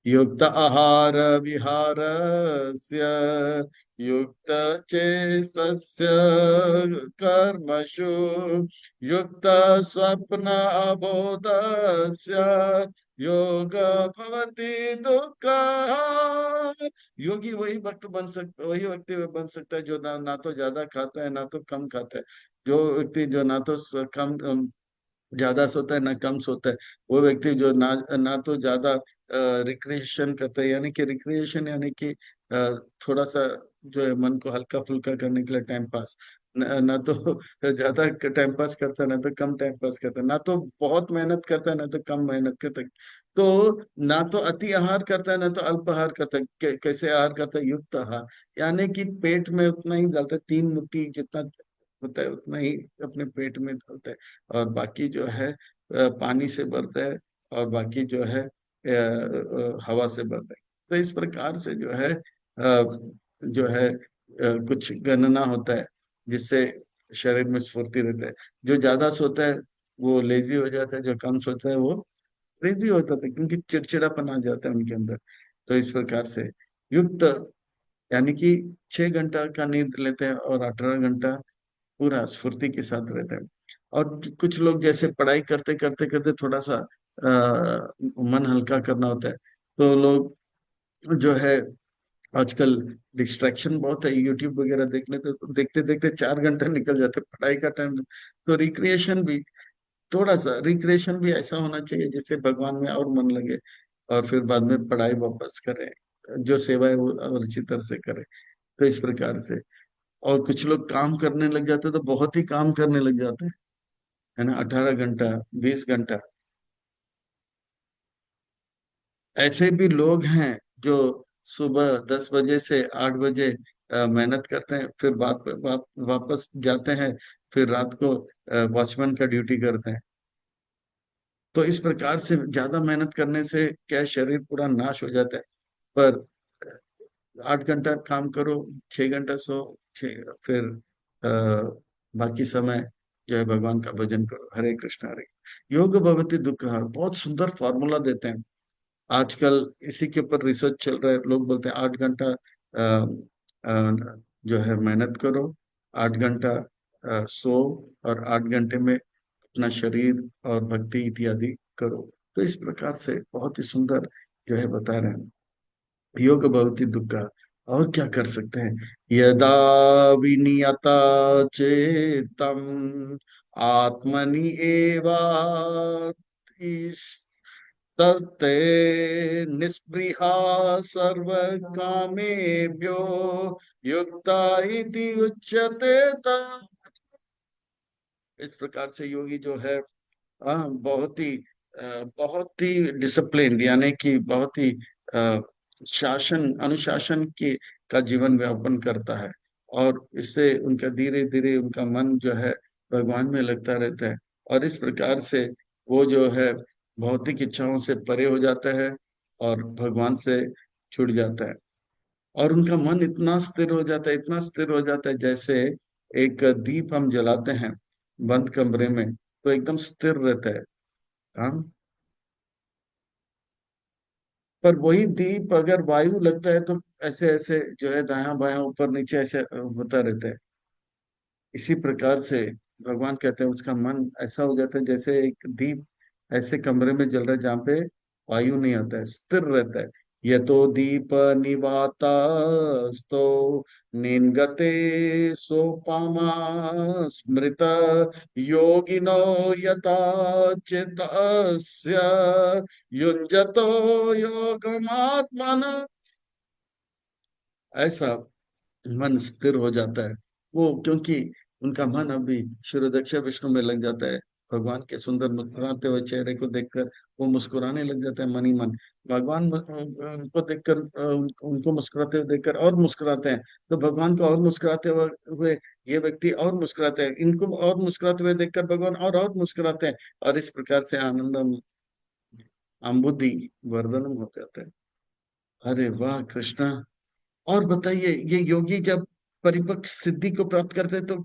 युक्त आहार विहारस्य युक्त चेतस्य कर्मसु युक्त स्वप्न अबोधस्य योग भवति दुःख। योगी वही भक्त बन सकता, वही व्यक्ति बन सकता है जो ना तो ज्यादा खाता है ना तो कम खाता है। जो व्यक्ति जो ना तो कम ज्यादा सोता है ना कम सोता है, वो व्यक्ति जो ना तो ज्यादा रिक्रिएशन करता है, यानी कि रिक्रिएशन यानी कि थोड़ा सा जो है मन को हल्का फुल्का करने के लिए टाइम पास, ना तो ज्यादा टाइम पास करता है, ना तो कम टाइम पास करता है, ना तो बहुत मेहनत करता है, ना तो कम मेहनत करता है। तो ना तो अति आहार करता है, ना तो अल्प आहार करता है। कैसे आहार करता है? युक्त आहार, यानी कि पेट में उतना ही डालता है, 3 मुट्ठी जितना होता है उतना ही अपने पेट में डालता है। और बाकी जो है पानी से भरता है, और बाकी जो है हवा से भरता है। तो इस प्रकार से जो है कुछ गणना होता है, जिससे शरीर में स्फूर्ति रहता है। जो ज्यादा सोता है वो लेजी हो जाता है, जो कम सोता है वो लेजी होता था, क्योंकि चिड़चिड़ापन आ जाता है उनके अंदर। तो इस प्रकार से युक्त, यानी कि 6 घंटा का नींद लेते हैं और 18 घंटा पूरा स्फूर्ति के साथ रहते हैं। और कुछ लोग जैसे पढ़ाई करते करते करते थोड़ा सा मन हल्का करना होता है, तो लोग जो है आजकल डिस्ट्रैक्शन बहुत है, यूट्यूब वगैरह देखने, तो देखते देखते 4 घंटा निकल जाते हैं पढ़ाई का टाइम। तो रिक्रिएशन भी, थोड़ा सा रिक्रिएशन भी ऐसा होना चाहिए जिससे भगवान में और मन लगे, और फिर बाद में पढ़ाई वापस करें, जो सेवा है वो और अच्छी तरह से करें। तो इस प्रकार से, और कुछ लोग काम करने लग जाते हैं तो बहुत ही काम करने लग जाते हैं, है ना, 18 घंटा, 20 घंटा। ऐसे भी लोग हैं जो सुबह 10 बजे से 8 बजे मेहनत करते हैं, फिर वापस जाते हैं, फिर रात को वॉचमैन का ड्यूटी करते हैं। तो इस प्रकार से ज्यादा मेहनत करने से क्या, शरीर पूरा नाश हो जाता है। पर 8 घंटा काम करो, 6 घंटा सो, फिर बाकी समय जो है भगवान का भजन करो। हरे कृष्ण हरे। योग भगवती दुख, बहुत सुंदर फॉर्मूला देते हैं। आजकल इसी के ऊपर रिसर्च चल रहा है। लोग बोलते हैं 8 घंटा जो है मेहनत करो, 8 घंटा सो, और 8 घंटे में अपना शरीर और भक्ति इत्यादि करो। तो इस प्रकार से बहुत ही सुंदर जो है बता रहे हैं। योग भवति दुग्गा। और क्या कर सकते हैं? यदा विनियता चेतम आत्मनि एवा तत्ते निस्पृहा सर्व कामेभ्यो युक्ता इति उच्यते इस प्रकार से योगी जो है, बहुत ही डिसिप्लिन, यानी कि बहुत ही शासन अनुशासन के का जीवन व्यापन करता है। और इससे उनका धीरे धीरे उनका मन जो है भगवान में लगता रहता है। और इस प्रकार से वो जो है भौतिक इच्छाओं से परे हो जाता है, और भगवान से जुड़ जाता है। और उनका मन इतना स्थिर हो जाता है, इतना स्थिर हो जाता है, जैसे एक दीप हम जलाते हैं बंद कमरे में, तो एकदम स्थिर रहता है। हाँ, पर वही दीप अगर वायु लगता है तो ऐसे ऐसे जो है दायां बायां ऊपर नीचे ऐसे होता रहता है। इसी प्रकार से भगवान कहते हैं उसका मन ऐसा हो जाता है जैसे एक दीप ऐसे कमरे में जल रहा है जहाँ पे वायु नहीं आता है, स्थिर रहता है। ये तो दीप निवातस्तो निन्गते सोपामा स्मृत योगिनो यथा चितस्य युञ्जतो योगमात्मन। ऐसा मन स्थिर हो जाता है वो, क्योंकि उनका मन अभी शिरोदक्ष विष्णु में लग जाता है। भगवान के सुंदर मुस्कुराते हुए चेहरे को देखकर वो मुस्कुराने लग जाता है मन ही मन। भगवान उनको देखकर उनको मुस्कुराते हुए देखकर और मुस्कुराते हैं, तो भगवान को और मुस्कुराते हुए ये व्यक्ति और मुस्कुराते हैं, इनको और मुस्कुराते हुए देखकर भगवान और मुस्कुराते हैं। और इस प्रकार से आनंदम अम्बुधि वर्धनम हो जाता है। अरे वाह कृष्णा। और बताइए, ये योगी जब परिपक्व सिद्धि को प्राप्त करते हैं तो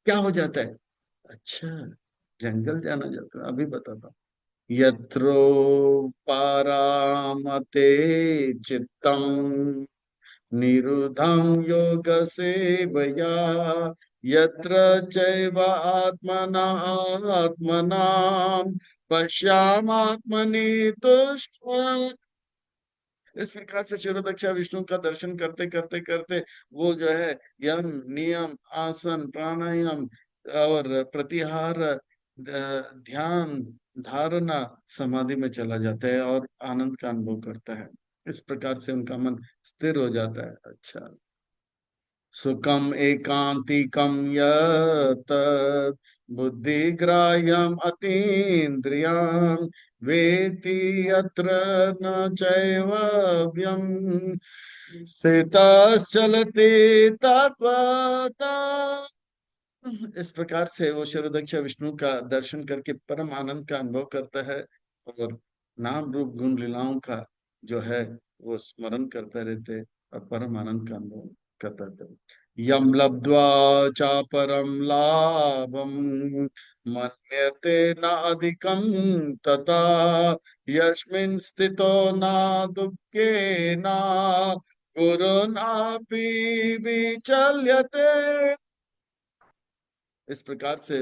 क्या हो जाता है? अच्छा, जंगल जाना जाता है, अभी बताता हूँ। यत्रो पारामते चित्तम निरुद्धं योग सेवया यत्र चैव आत्मनात्मनां पश्यामात्मनि तुष्ट। इस प्रकार से शिरोदक्षा विष्णु का दर्शन करते करते करते वो जो है यम नियम आसन प्राणायाम और प्रत्याहार ध्यान धारणा समाधि में चला जाता है और आनंद का अनुभव करता है। इस प्रकार से उनका मन स्थिर हो जाता है। अच्छा, सुखम एकांतिकम यत् बुद्धिग्राह्यम अतीन्द्रियम वेति यत्र न चैवव्यम स्थितश्चलति तत्त्वतः। इस प्रकार से वो शिरोदक्ष विष्णु का दर्शन करके परम आनंद का अनुभव करता है, और नाम रूप गुण लीलाओं का जो है वो स्मरण करते रहते, और परम आनंद का अनुभव करता रहते। यम लब्ध्वा चापरम लाभम मन्यते न अधिकम तथा यस्मिन् स्थितो न दुःखेन गुरुनापि विचल्यते। इस प्रकार से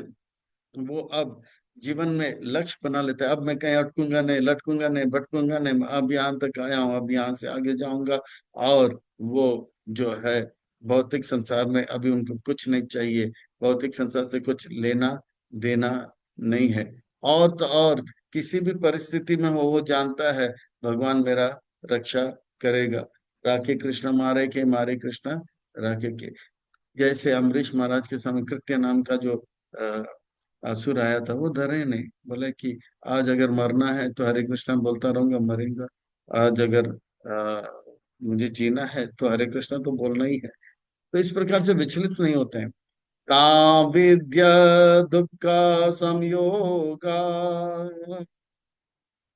वो अब जीवन में लक्ष्य बना लेता है। अब मैं कहीं अटकूंगा नहीं, लटकूंगा नहीं, भटकूंगा नहीं, अब यहाँ तक आया हूँ, अब यहाँ से आगे जाऊंगा। और वो जो है भौतिक संसार में अभी उनको कुछ नहीं चाहिए, भौतिक संसार से कुछ लेना देना नहीं है। और तो और किसी भी परिस्थिति में हो वो जानता है भगवान मेरा रक्षा करेगा। राखे कृष्ण मारे के, मारे कृष्ण राखे के। जैसे अम्बरीश महाराज के समय कृत्य नाम का जो अ, असुर आया था, वो डरे नहीं, बोले कि आज अगर मरना है तो हरे कृष्णा बोलता रहूंगा, मरेगा। आज अगर मुझे जीना है तो हरे कृष्णा तो बोलना ही है। तो इस प्रकार से विचलित नहीं होते हैं। काम विद्या दुख संयोगा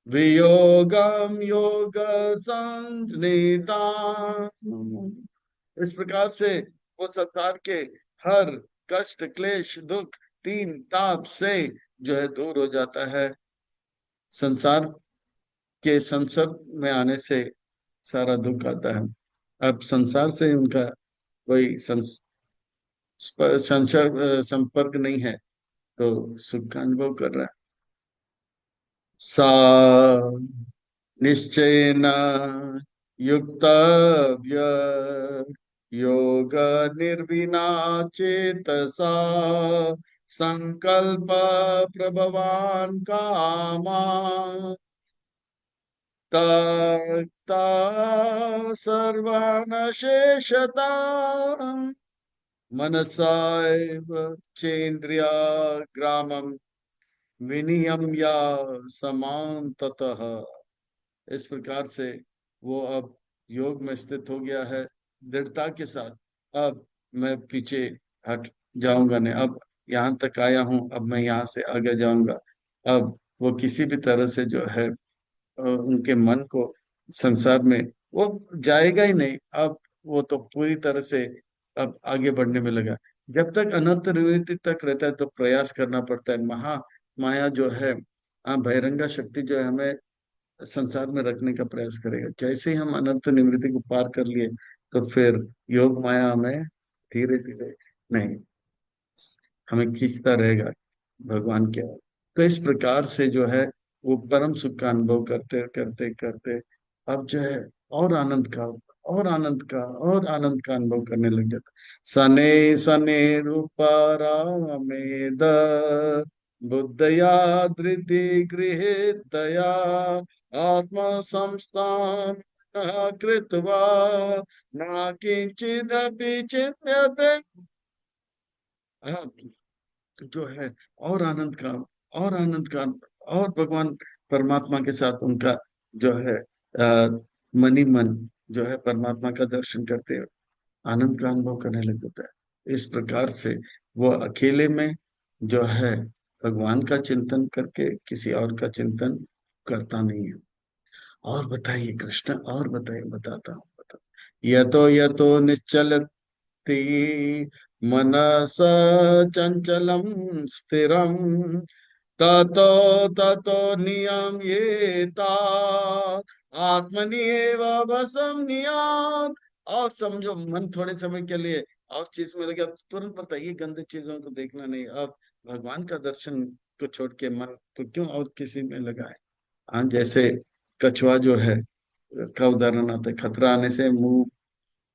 वियोगम योग संनिधा। इस प्रकार से वो संसार के हर कष्ट क्लेश दुख तीन ताप से जो है दूर हो जाता है। संसार के संसर्ग में आने से सारा दुख आता है। अब संसार से उनका कोई संपर्क नहीं है, तो सुख का अनुभव कर रहा है। सा निश्चयेन युक्तव्य योग निर्विना चेतसा संकल्प प्रभवान कामा तक्ता सर्वान् शेषता मनसायव चेन्द्रिया ग्रामम विनियम्य समान्ततः। इस प्रकार से वो अब योग में स्थित हो गया है दृढ़ता के साथ। अब मैं पीछे हट जाऊंगा नहीं, अब यहाँ तक आया हूँ, अब मैं यहाँ से आगे जाऊंगा। अब वो किसी भी तरह से जो है उनके मन को संसार में वो जाएगा ही नहीं। अब वो तो पूरी तरह से अब आगे बढ़ने में लगा। जब तक अनंत निवृत्ति तक रहता है तो प्रयास करना पड़ता है। माया जो है, बहिरंगा शक्ति जो है, हमें संसार में रखने का प्रयास करेगा। जैसे ही हम अनंत निवृत्ति को पार कर लिए तो फिर योग माया हमें धीरे धीरे नहीं, हमें खींचता रहेगा भगवान के ओर। तो इस प्रकार से जो है वो परम सुख का अनुभव करते करते करते अब जो है और आनंद का और आनंद का और आनंद का अनुभव करने लग जाता। सने सने रूपरामेद बुद्धया धृति गृहीतया आत्म संस्थान कृत्वा न किंचिदपि चिन्त्यते। जो है और आनंद का और आनंद का और भगवान परमात्मा के साथ उनका जो है मनी मन जो है परमात्मा का दर्शन करते हैं, आनंद का अनुभव करने लग जाता है। इस प्रकार से वो अकेले में जो है भगवान का चिंतन करके किसी और का चिंतन करता नहीं है। और बताइए कृष्ण, और बताइए, बताता हूँ बता। यतो निश्चल मनस चंचलम स्थिरम ततो ततो नियम्येता आत्मनि एव वशम नियात। और समझो मन थोड़े समय के लिए और चीज में लगे, अब तुरंत बताइए गंदे चीजों को देखना नहीं, अब भगवान का दर्शन को छोड़ के मन को क्यों और किसी में लगाए। हाँ, जैसे कछुआ जो है का उदाहरण आता है, खतरा आने से मुंह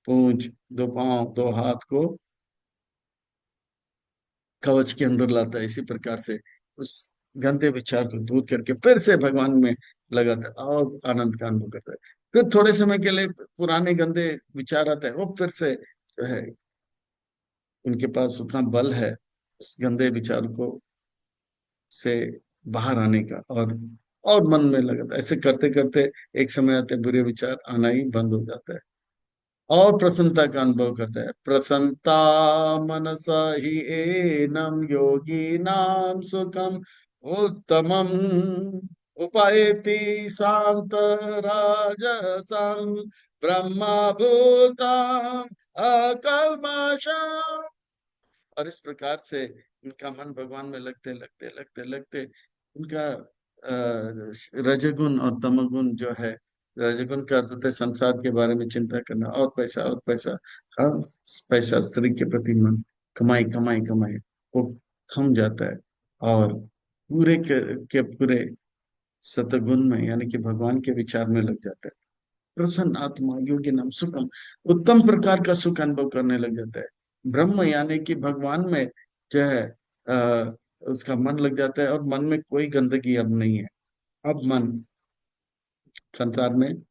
पूंछ दो पांव दो हाथ को कवच के अंदर लाता है। इसी प्रकार से उस गंदे विचार को दूर करके फिर से भगवान में लगाता है और आनंद का अनुभव करता है। फिर थोड़े समय के लिए पुराने गंदे विचार आते हैं, वो फिर से जो है उनके पास उतना बल है उस गंदे विचार को से बाहर आने का, और मन में लगाता है। ऐसे करते करते एक समय आते बुरे विचार आना ही बंद हो जाता है, और प्रसन्नता का अनुभव करता है। प्रसन्नता मनसा ही एनम योगी नाम सुखम उत्तमम उपायति शांत राजसम ब्रह्मा भूतम अकल्मषम। और इस प्रकार से इनका मन भगवान में लगते लगते लगते लगते इनका रजगुण और तमगुण जो है, रजगुण का अर्थ होता है संसार के बारे में चिंता करना, और पैसा, हर पैसा, स्त्री के प्रति मन, कमाई कमाई कमाई, वो थम जाता है, और के पूरे सतगुण में यानी कि भगवान के विचार में लग जाता है। प्रसन्न आत्मा योगी नाम सुखम, उत्तम प्रकार का सुख अनुभव करने लग जाता है। ब्रह्म यानी कि भगवान में जो है उसका मन लग जाता है, और मन में कोई गंदगी अब नहीं है। अब मन संसार में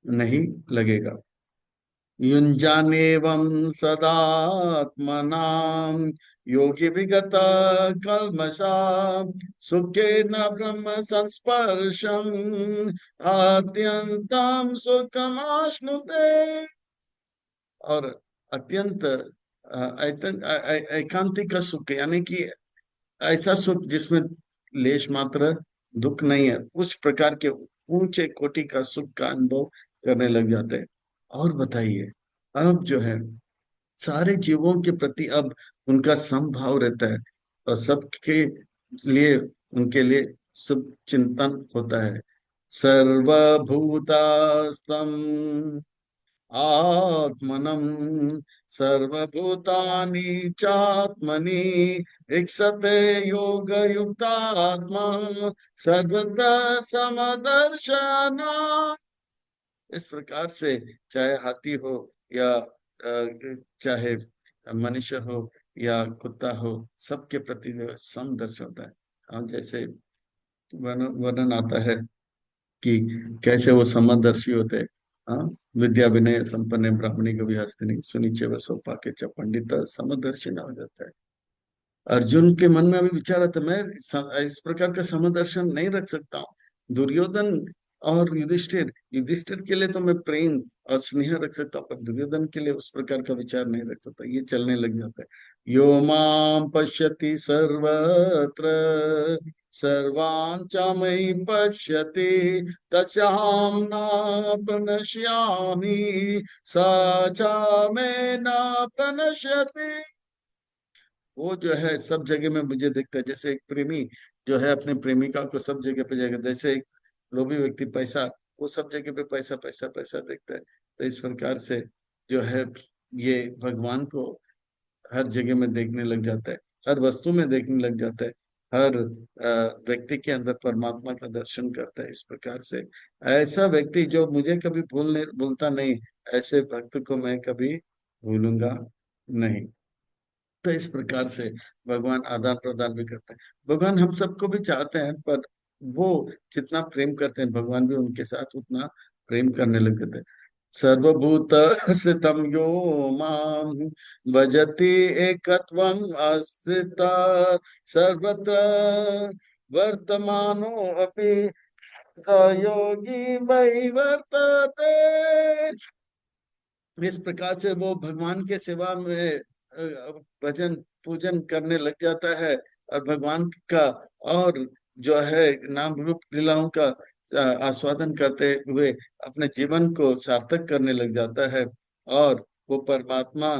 नहीं लगेगा। युञ्जानेवं सदात्मनां योगी विगत कल्मषा सुखेन ब्रह्म संस्पर्शम अत्यंतम सुखमाश्नुते। और अत्यंत एकांतिक का सुख यानी कि ऐसा सुख जिसमें लेश मात्र दुख नहीं है, उस प्रकार के ऊंचे कोटि का सुख का अनुभव करने लग जाते हैं। और बताइए, अब जो है सारे जीवों के प्रति अब उनका समभाव रहता है, और सबके लिए उनके लिए शुभ चिंतन होता है। सर्वभूतास्तम आत्मनम सर्वभूतानि चात्मनि ईक्षते योग युक्तात्मा सर्वदा समदर्शना। इस प्रकार से चाहे हाथी हो या चाहे मनुष्य हो या कुत्ता हो, सबके प्रति जो है समदर्शी होता है। हम जैसे वर्णन आता है कि कैसे वो समदर्शी होते हैं। हाँ, विद्या विनय संपन्न ब्राह्मणी कवि हस्तिनी सुनिचे वसो पाके च पंडित समदर्शी ना हो जाता है। अर्जुन के मन में अभी विचार आता है, मैं इस प्रकार का समदर्शन नहीं रख सकता हूँ। दुर्योधन और युधिष्ठिर, युधिष्ठिर के लिए तो मैं प्रेम और स्नेह रख सकता हूँ, पर दुर्योधन के लिए उस प्रकार का विचार नहीं रख सकता। ये चलने लग जाता है। यो माम पश्यति सर्वत्र सर्वान् च मयि पश्यति तस्याहं न प्रणश्यामि स च मे न प्रणश्यति। वो जो है सब जगह में मुझे देखता है, जैसे एक प्रेमी जो है अपने प्रेमिका को सब जगह पे जाएगा, जैसे एक लोभी व्यक्ति पैसा, वो सब जगह पे पैसा पैसा पैसा देखता है। तो इस प्रकार से जो है ये भगवान को हर जगह में देखने लग जाता है, हर वस्तु में देखने लग जाता है, हर व्यक्ति के अंदर परमात्मा का दर्शन करता है। इस प्रकार से ऐसा व्यक्ति जो मुझे कभी भूलता नहीं, ऐसे भक्त को मैं कभी भूलूंगा नहीं। तो इस प्रकार से भगवान आदान प्रदान भी करते हैं। भगवान हम सबको भी चाहते हैं, पर वो जितना प्रेम करते हैं भगवान भी उनके साथ उतना प्रेम करने लग जाते हैं। सर्वभूत स्थितं यो मां भजति एकत्वम् अस्थित सर्वत्र वर्तमानो अपि स योगी मयि वर्तते। इस प्रकार से वो भगवान के सेवा में भजन पूजन करने लग जाता है, और भगवान का और जो है नाम रूप लीलाओं का आस्वादन करते हुए अपने जीवन को सार्थक करने लग जाता है। और वो परमात्मा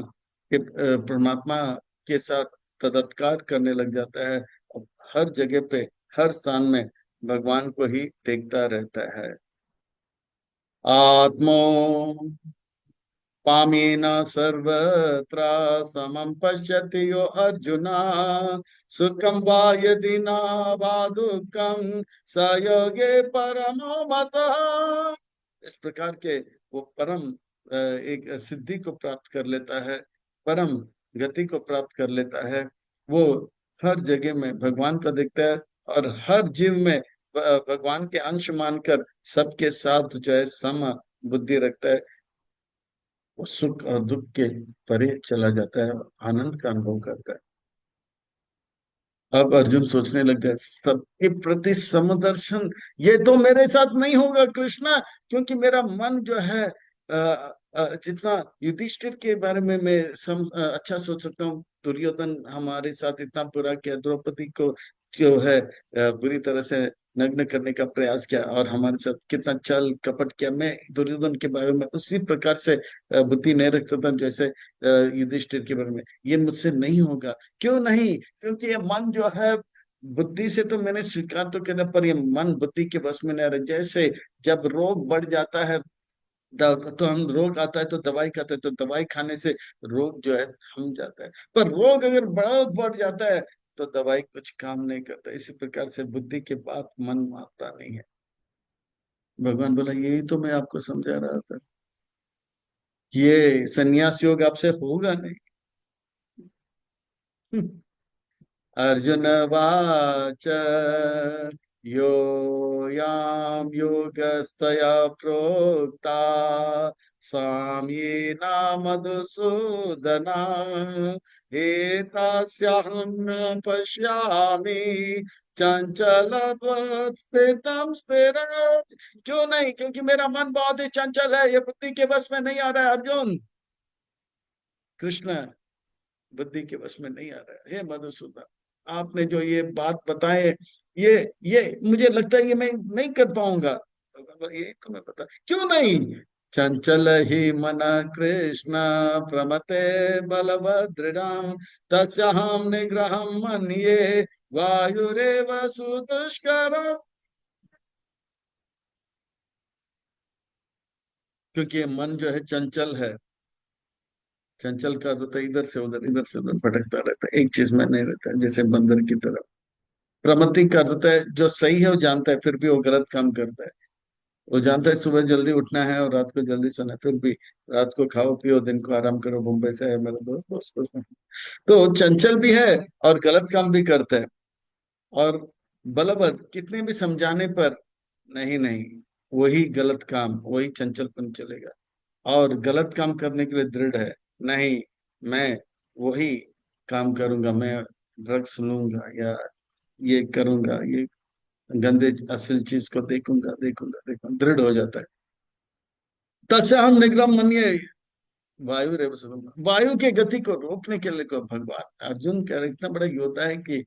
के साथ तदत्कार करने लग जाता है। और हर जगह पे, हर स्थान में भगवान को ही देखता रहता है। आत्मो पामेन सर्वत्र समं पश्यति यो अर्जुन सुखं वा यदि न वा दुःखं स योगे परमो मतः। इस प्रकार के वो परम एक सिद्धि को प्राप्त कर लेता है, परम गति को प्राप्त कर लेता है। वो हर जगह में भगवान का दिखता है, और हर जीव में भगवान के अंश मानकर सबके साथ जो है सम बुद्धि रखता है। वो सुख और दुख के परे चला जाता है और आनंद का अनुभव करता है। अब अर्जुन सोचने लग गया, सबके प्रति समदर्शन, ये तो मेरे साथ नहीं होगा कृष्णा, क्योंकि मेरा मन जो है जितना युधिष्ठिर के बारे में मैं अच्छा सोच सकता हूँ, दुर्योधन हमारे साथ इतना बुरा किया, द्रौपदी को जो है बुरी तरह से नग्न करने का प्रयास किया, और हमारे साथ कितना छल कपट किया, मैं दुर्योधन के बारे में उसी प्रकार से बुद्धि नहीं रख सकता जैसे युधिष्ठिर के बारे में। ये मुझसे नहीं होगा। क्यों नहीं? क्योंकि ये मन जो है, बुद्धि से तो मैंने स्वीकार तो किया, पर ये मन बुद्धि के बस में नहीं रहे। जैसे जब रोग बढ़ जाता है, तो हम रोग आता है तो दवाई खाते हैं, तो दवाई खाने से रोग जो है थम जाता है, पर रोग अगर बहुत बढ़ जाता है तो दवाई कुछ काम नहीं करता। इसी प्रकार से बुद्धि के बात मन मानता नहीं है। भगवान बोला, यही तो मैं आपको समझा रहा था, ये संन्यास योग आपसे होगा नहीं। अर्जुन वाच, यो याम योगस्तया प्रोक्ता साम्येन मधुसूदना, एतस्याहं न पश्यामि चंचलत्वत् स्थितं स्थिरम्। क्यों नहीं? क्योंकि मेरा मन बहुत ही चंचल है, ये बुद्धि के बस में नहीं आ रहा है अर्जुन। कृष्ण, बुद्धि के वश में नहीं आ रहा है। हे मधुसूदन, आपने जो ये बात बताए, ये ये मुझे लगता है ये मैं नहीं कर पाऊंगा। ये तो मैं बता, क्यों नहीं? चंचल ही मन कृष्ण प्रमते बलभद्रम, तस्याहं निग्रहं मन्ये वायुरेव सुदुष्करम्। क्योंकि ये मन जो है चंचल है। चंचल का होता है इधर से उधर भटकता रहता है, एक चीज में नहीं रहता है, जैसे बंदर की तरह। प्रमति करता है, जो सही है वो जानता है, फिर भी वो गलत काम करता है। वो जानता है सुबह जल्दी उठना है और रात को जल्दी सोना है, फिर भी रात को खाओ पियो, दिन को आराम करो। मुंबई से है मेरा दोस्त, दोस्त तो चंचल भी है और गलत काम भी करता है। और बलवत, कितने भी समझाने पर नहीं नहीं, वही गलत काम, वही चंचलपन चलेगा। और गलत काम करने के लिए दृढ़ है, नहीं, मैं वही काम करूंगा, मैं ड्रग्स लूंगा या ये करूंगा, ये गंदे अश्लील चीज को देखूंगा देखूंगा देखूंगा, दृढ़ हो जाता है। तस्य हम निग्रह मनिए वायु रेव सुगम। वायु के गति को रोकने के लिए को भगवान अर्जुन कह रहे, इतना बड़ा योद्धा है कि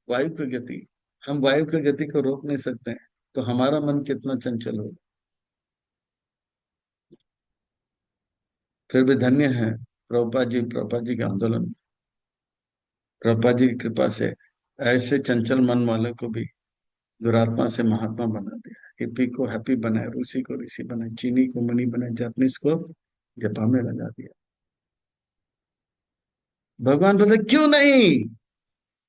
वायु की गति, हम वायु की गति को रोक नहीं सकते हैं, तो हमारा मन कितना चंचल होगा। फिर भी धन्य है प्रभुपाद जी के आंदोलन, प्रभुपाद जी की कृपा से ऐसे चंचल मन वालों को भी दुरात्मा से महात्मा बना दिया। हिप्पी को हैप्पी बनाए, रूसी को ऋषि बनाए, चीनी को मणि बनाए, जापानीज को जापान में लगा दिया। भगवान बोले, क्यों नहीं?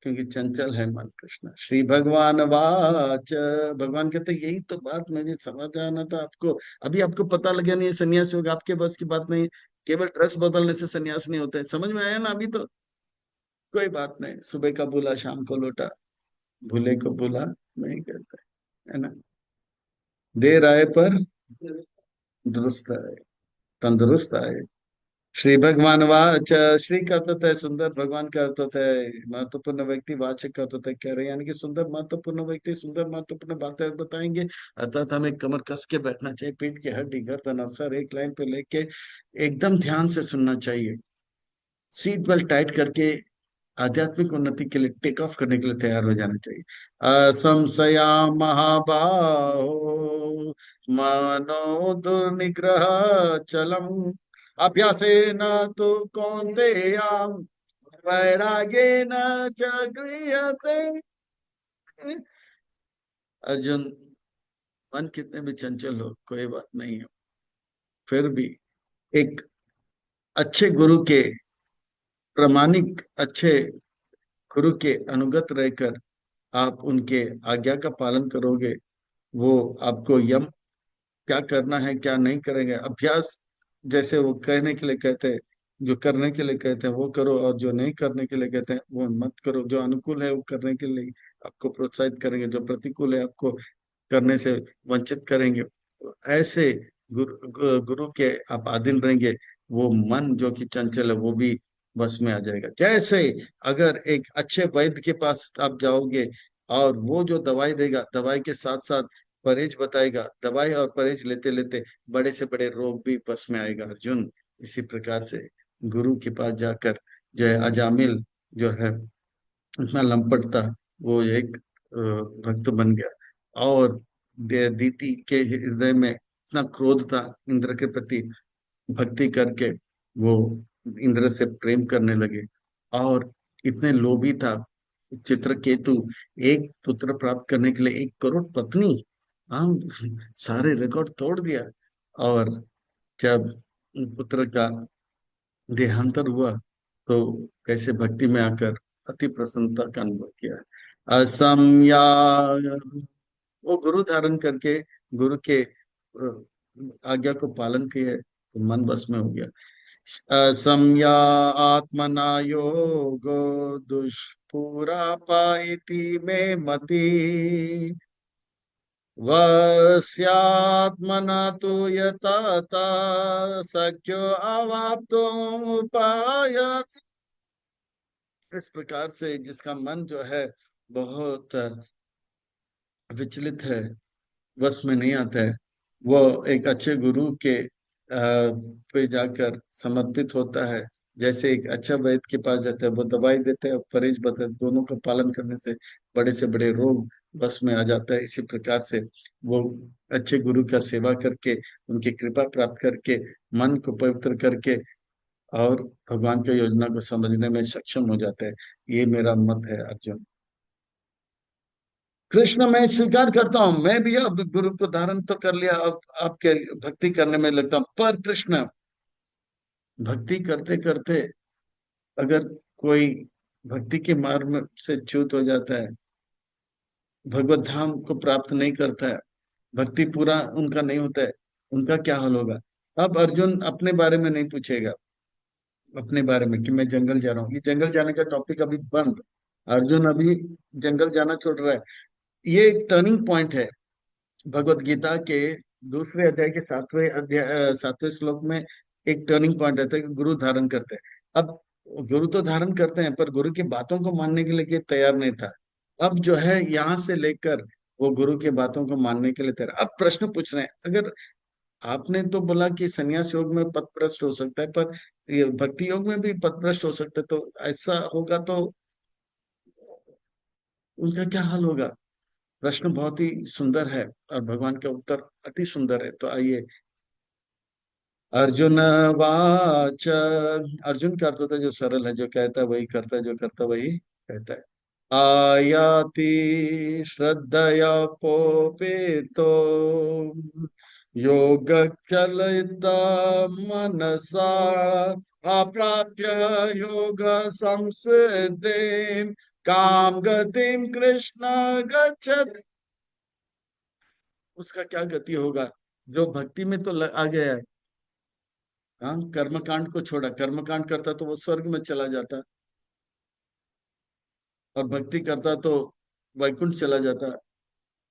क्योंकि चंचल है मन कृष्ण। श्री भगवान वाच, भगवान कहते यही तो बात मुझे समझ आना था आपको। अभी आपको पता लगा नहीं, सन्यास योग आपके बस की बात नहीं। केवल ड्रेस बदलने से सन्यास नहीं होता है, समझ में आया ना अभी तो? कोई बात नहीं, सुबह का भूला शाम को लौटा, भूले को भूला नहीं कहते, है ना? देर आए पर दुरुस्त आए, तंदुरुस्त आए। श्री भगवान वाच, श्री का अर्थ होता है सुंदर, भगवान का अर्थ होता है महत्वपूर्ण व्यक्ति, वाचक का अर्थ होता है कह रहे, यानी कि सुंदर महत्वपूर्ण व्यक्ति सुंदर महत्वपूर्ण बातें बताएंगे। अर्थात हमें कमर कस के बैठना चाहिए, पीठ की हड्डी गर्दन और सर एक लाइन पे लेके एकदम ध्यान से सुनना चाहिए। सीट बेल्ट टाइट करके आध्यात्मिक उन्नति के लिए टेक ऑफ करने के लिए तैयार हो जाना चाहिए। असंशया महाबाहो मनो दुर्निग्रह चलम, अभ्यासेन तो कौन्तेय वैराग्येन च गृह्यते। अर्जुन, मन कितने भी चंचल हो कोई बात नहीं है, फिर भी एक अच्छे गुरु के, प्रामाणिक अच्छे गुरु के अनुगत रहकर आप उनके आज्ञा का पालन करोगे, वो आपको यम क्या करना है क्या नहीं करेंगे, अभ्यास जैसे वो कहने के लिए कहते हैं, जो करने के लिए कहते हैं वो करो, और जो नहीं करने के लिए कहते हैं वो मत करो। जो अनुकूल है वो करने के लिए आपको प्रोत्साहित करेंगे, जो प्रतिकूल है आपको करने से वंचित करेंगे। तो ऐसे गुरु के आप अधीन रहेंगे, वो मन जो कि चंचल है वो भी बस में आ जाएगा। जैसे अगर एक अच्छे वैद्य के पास आप जाओगे और वो जो दवाई देगा, दवाई के साथ साथ परहेज बताएगा, दवाई और परहेज लेते लेते बड़े से बड़े रोग भी बस में आएगा अर्जुन। इसी प्रकार से गुरु के पास जाकर जो है अजामिल जो है इतना लंपट था, वो एक भक्त बन गया। और दीति के हृदय में इतना क्रोध था इंद्र के प्रति, भक्ति करके वो इंद्र से प्रेम करने लगे। और इतने लोभी था चित्रकेतु, एक पुत्र प्राप्त करने के लिए 1 करोड़ पत्नी, हम सारे रिकॉर्ड तोड़ दिया। और जब पुत्र का देहांतर हुआ तो कैसे भक्ति में आकर अति प्रसन्नता का अनुभव किया। असमया, वो गुरु धारण करके गुरु के आज्ञा को पालन किए तो मन बस में हो गया। असमया आत्मना योगो दुष्पूरा पाइति में मति, वस्यात्मना तु यतता सख्यो अवाप्तो उपाय। इस प्रकार से जिसका मन जो है बहुत विचलित है, वश में नहीं आता है, वो एक अच्छे गुरु के पे जाकर समर्पित होता है। जैसे एक अच्छा वैद्य के पास जाता है, वो दवाई देते हैं और परहेज बताते हैं, दोनों का पालन करने से बड़े रोग बस में आ जाता है। इसी प्रकार से वो अच्छे गुरु का सेवा करके, उनकी कृपा प्राप्त करके, मन को पवित्र करके और भगवान की योजना को समझने में सक्षम हो जाता है। ये मेरा मत है अर्जुन। कृष्ण मैं स्वीकार करता हूं, मैं भी अब गुरु को धारण तो कर लिया, अब आपके भक्ति करने में लगता हूं। पर कृष्ण, भक्ति करते करते अगर कोई भक्ति के मार्ग में से च्युत हो जाता है, भगवत धाम को प्राप्त नहीं करता है, भक्ति पूरा उनका नहीं होता है, उनका क्या हाल होगा? अब अर्जुन अपने बारे में नहीं पूछेगा, अपने बारे में कि मैं जंगल जा रहा हूँ, ये जंगल जाने का टॉपिक अभी बंद। अर्जुन अभी जंगल जाना छोड़ रहा है। ये एक टर्निंग पॉइंट है भगवत गीता के दूसरे अध्याय के 7वें श्लोक में। एक टर्निंग पॉइंट रहता है कि गुरु धारण करते हैं। अब गुरु तो धारण करते हैं, पर गुरु की बातों को मानने के लिए के तैयार नहीं था। अब जो है यहाँ से लेकर वो गुरु के बातों को मानने के लिए तैयार। अब प्रश्न पूछ रहे हैं, अगर आपने तो बोला कि संन्यास योग में पथभ्रष्ट हो सकता है, पर ये भक्ति योग में भी पथभ्रष्ट हो सकता है, तो ऐसा होगा तो उनका क्या हाल होगा? प्रश्न बहुत ही सुंदर है और भगवान का उत्तर अति सुंदर है। तो आइए, अर्जुन वाच, अर्जुन का अर्थ होता है जो सरल है, जो कहता है वही करता है, जो करता है वही कहता है। आयाति श्रद्धया पोपेतो योगक्षलिता मनसा अप्राप्य योग संसिद्धिं काम गतिम कृष्ण गच्छति। उसका क्या गति होगा? जो भक्ति में तो आ गया है, हाँ, कर्मकांड को छोड़ा, कर्मकांड करता तो वो स्वर्ग में चला जाता, और भक्ति करता तो वैकुंठ चला जाता।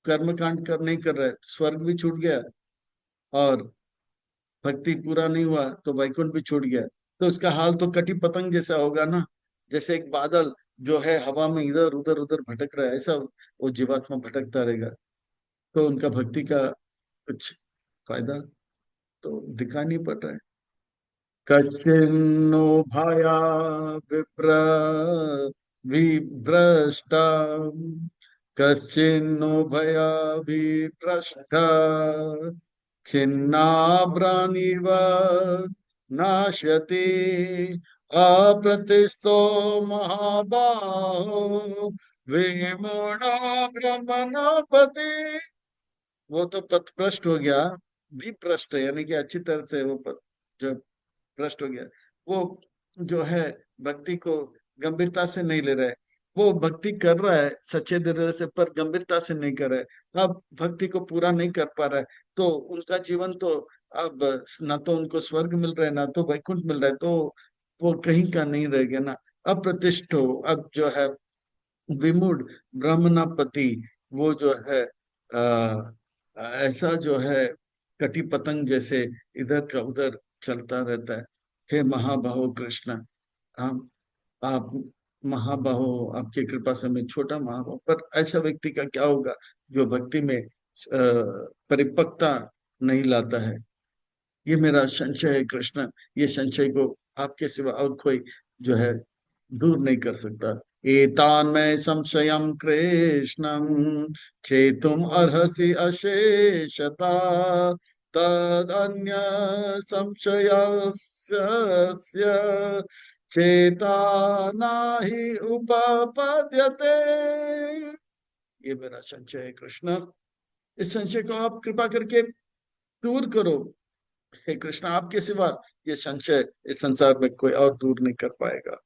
कर्मकांड कर नहीं कर रहा है, स्वर्ग भी छूट गया, और भक्ति पूरा नहीं हुआ तो वैकुंठ भी छूट गया। तो उसका हाल तो कटी पतंग जैसा होगा ना। जैसे एक बादल जो है हवा में इधर उधर उधर भटक रहा है, ऐसा वो जीवात्मा भटकता रहेगा। तो उनका भक्ति का कुछ फायदा तो दिखा नहीं पड़ रहा है। कच्चिन्नो भया विप्र विभ्रष्टा, कश्चिन्नो भया विभ्रष्ट छिन्नाभ्रानिव नाश्यति अप्रतिष्ठो महाबाहो विमूढ़ो ब्रह्मणोपति। वो तो पथभ्रष्ट हो गया, विभ्रष्ट यानी कि अच्छी तरह से वो जो भ्रष्ट हो गया, वो जो है भक्ति को गंभीरता से नहीं ले रहा है। वो भक्ति कर रहा है सच्चे दिल से, पर गंभीरता से नहीं कर रहा है, अब भक्ति को पूरा नहीं कर पा रहा है। तो उनका जीवन तो अब ना तो उनको स्वर्ग मिल रहा है ना तो वैकुंठ मिल रहा है, तो वो कहीं का नहीं रह गया ना। अप्रतिष्ठ हो, अब जो है विमूढ़ ब्रह्मणापति, वो जो है ऐसा जो है कटी पतंग जैसे इधर का उधर चलता रहता है। हे महाबाहो कृष्ण, आप महाबाहो, आपकी कृपा से मैं छोटा महाबाहो, पर ऐसा व्यक्ति का क्या होगा जो भक्ति में परिपक्वता नहीं लाता है। ये मेरा संशय है कृष्ण, ये संशय को आपके सिवा और कोई जो है दूर नहीं कर सकता। एतान में संशयम कृष्णम छेतुम अर्हसि अशेषता, तद अन्य संशयस्य चेता नाहि उपपद्यते। ये मेरा संशय है कृष्ण, इस संशय को आप कृपा करके दूर करो। हे कृष्ण, आपके सिवा ये संशय इस संसार में कोई और दूर नहीं कर पाएगा।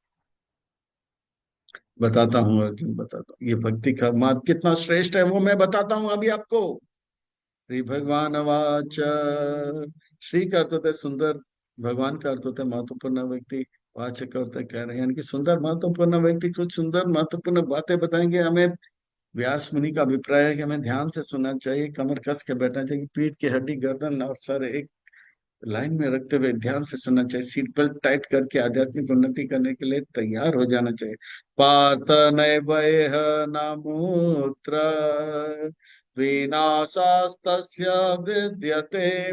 बताता हूँ अर्जुन, बताता हूँ ये भक्ति का मार्ग कितना श्रेष्ठ है, वो मैं बताता हूँ अभी आपको। श्री भगवान वाच, श्री का अर्थ होता है सुंदर, भगवान का अर्थ होता है महत्वपूर्ण व्यक्ति, वाचक का अर्थ है कह रहे हैं, यानी कि सुंदर महत्वपूर्ण व्यक्ति कुछ सुंदर महत्वपूर्ण बातें बताएंगे हमें। व्यास मुनि का अभिप्राय है कि हमें ध्यान से सुनना चाहिए, कमर कस के बैठना चाहिए, पीठ की हड्डी, गर्दन और सर एक लाइन में रखते हुए ध्यान से सुनना चाहिए, सीट बेल्ट टाइट करके आध्यात्मिक उन्नति करने के लिए तैयार हो जाना चाहिए। पार्थ नैवह नामूत्र विनाशास्तस्य विद्यते,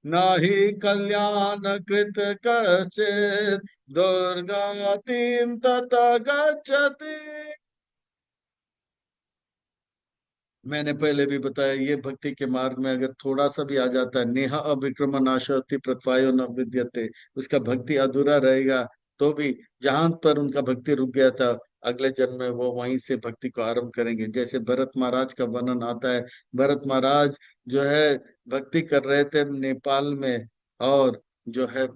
न हि कल्याण कृत कश्चित् दुर्गतिं तत गच्छति। मैंने पहले भी बताया, ये भक्ति के मार्ग में अगर थोड़ा सा भी आ जाता है, नेहा अविक्रम नाशोति प्रत्वायो न विद्यते, उसका भक्ति अधूरा रहेगा, तो भी जहां पर उनका भक्ति रुक गया था, अगले जन्म में वो वहीं से भक्ति को आरंभ करेंगे। जैसे भरत महाराज का वर्णन आता है, भरत महाराज जो है भक्ति कर रहे थे नेपाल में, और जो है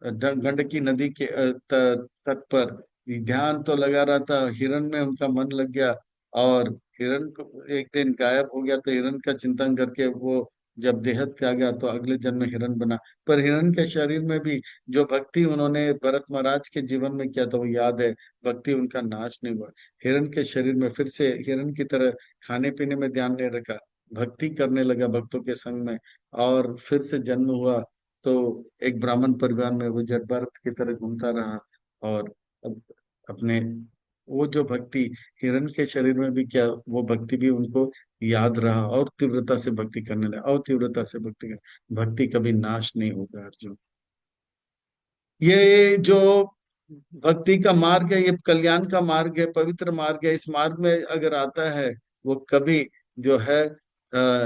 गंडकी नदी के तट पर ध्यान तो लगा रहा था, हिरण में उनका मन लग गया, और हिरण को एक दिन गायब हो गया, तो हिरण का चिंतन करके वो जब देह त्याग गया तो अगले जन्म में हिरण बना। पर हिरण के शरीर में भी जो भक्ति उन्होंने भरत महाराज के जीवन में किया था वो याद है, भक्ति उनका नाश नहीं हुआ। हिरण के शरीर में फिर से हिरण की तरह खाने पीने में ध्यान नहीं रखा, भक्ति करने लगा भक्तों के संग में, और फिर से जन्म हुआ, तो एक ब्राह्मण परिवार में वो जड़ भरत की तरह घूमता रहा। और अब अपने वो जो भक्ति हिरण के शरीर में भी क्या, वो भक्ति भी उनको याद रहा, और तीव्रता से भक्ति करने लगा, और तीव्रता से भक्ति कभी नाश नहीं होगा अर्जुन। ये जो भक्ति का मार्ग है, ये कल्याण का मार्ग है, पवित्र मार्ग है। इस मार्ग में अगर आता है वो कभी जो है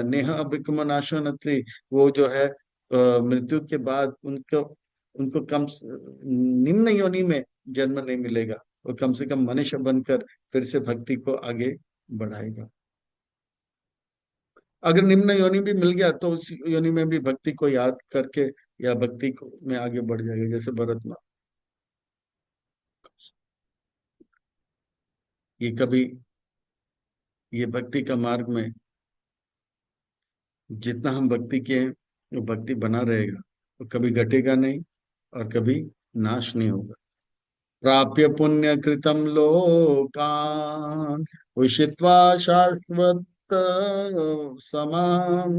नेह अभिकमनाशो नत्रि, वो जो है मृत्यु के बाद उनको उनको निम्न योनि में जन्म नहीं मिलेगा, वो कम से कम मनुष्य बनकर फिर से भक्ति को आगे बढ़ाएगा। अगर निम्न योनि भी मिल गया तो उस योनि में भी भक्ति को याद करके या भक्ति को में आगे बढ़ जाएगा, जैसे भरत माँ। ये कभी, ये भक्ति का मार्ग में जितना हम भक्ति किए वो भक्ति बना रहेगा, वो कभी घटेगा नहीं और कभी नाश नहीं होगा। प्राप्य पुण्य कृतम लोकान उषित्वा शाश्वत समाम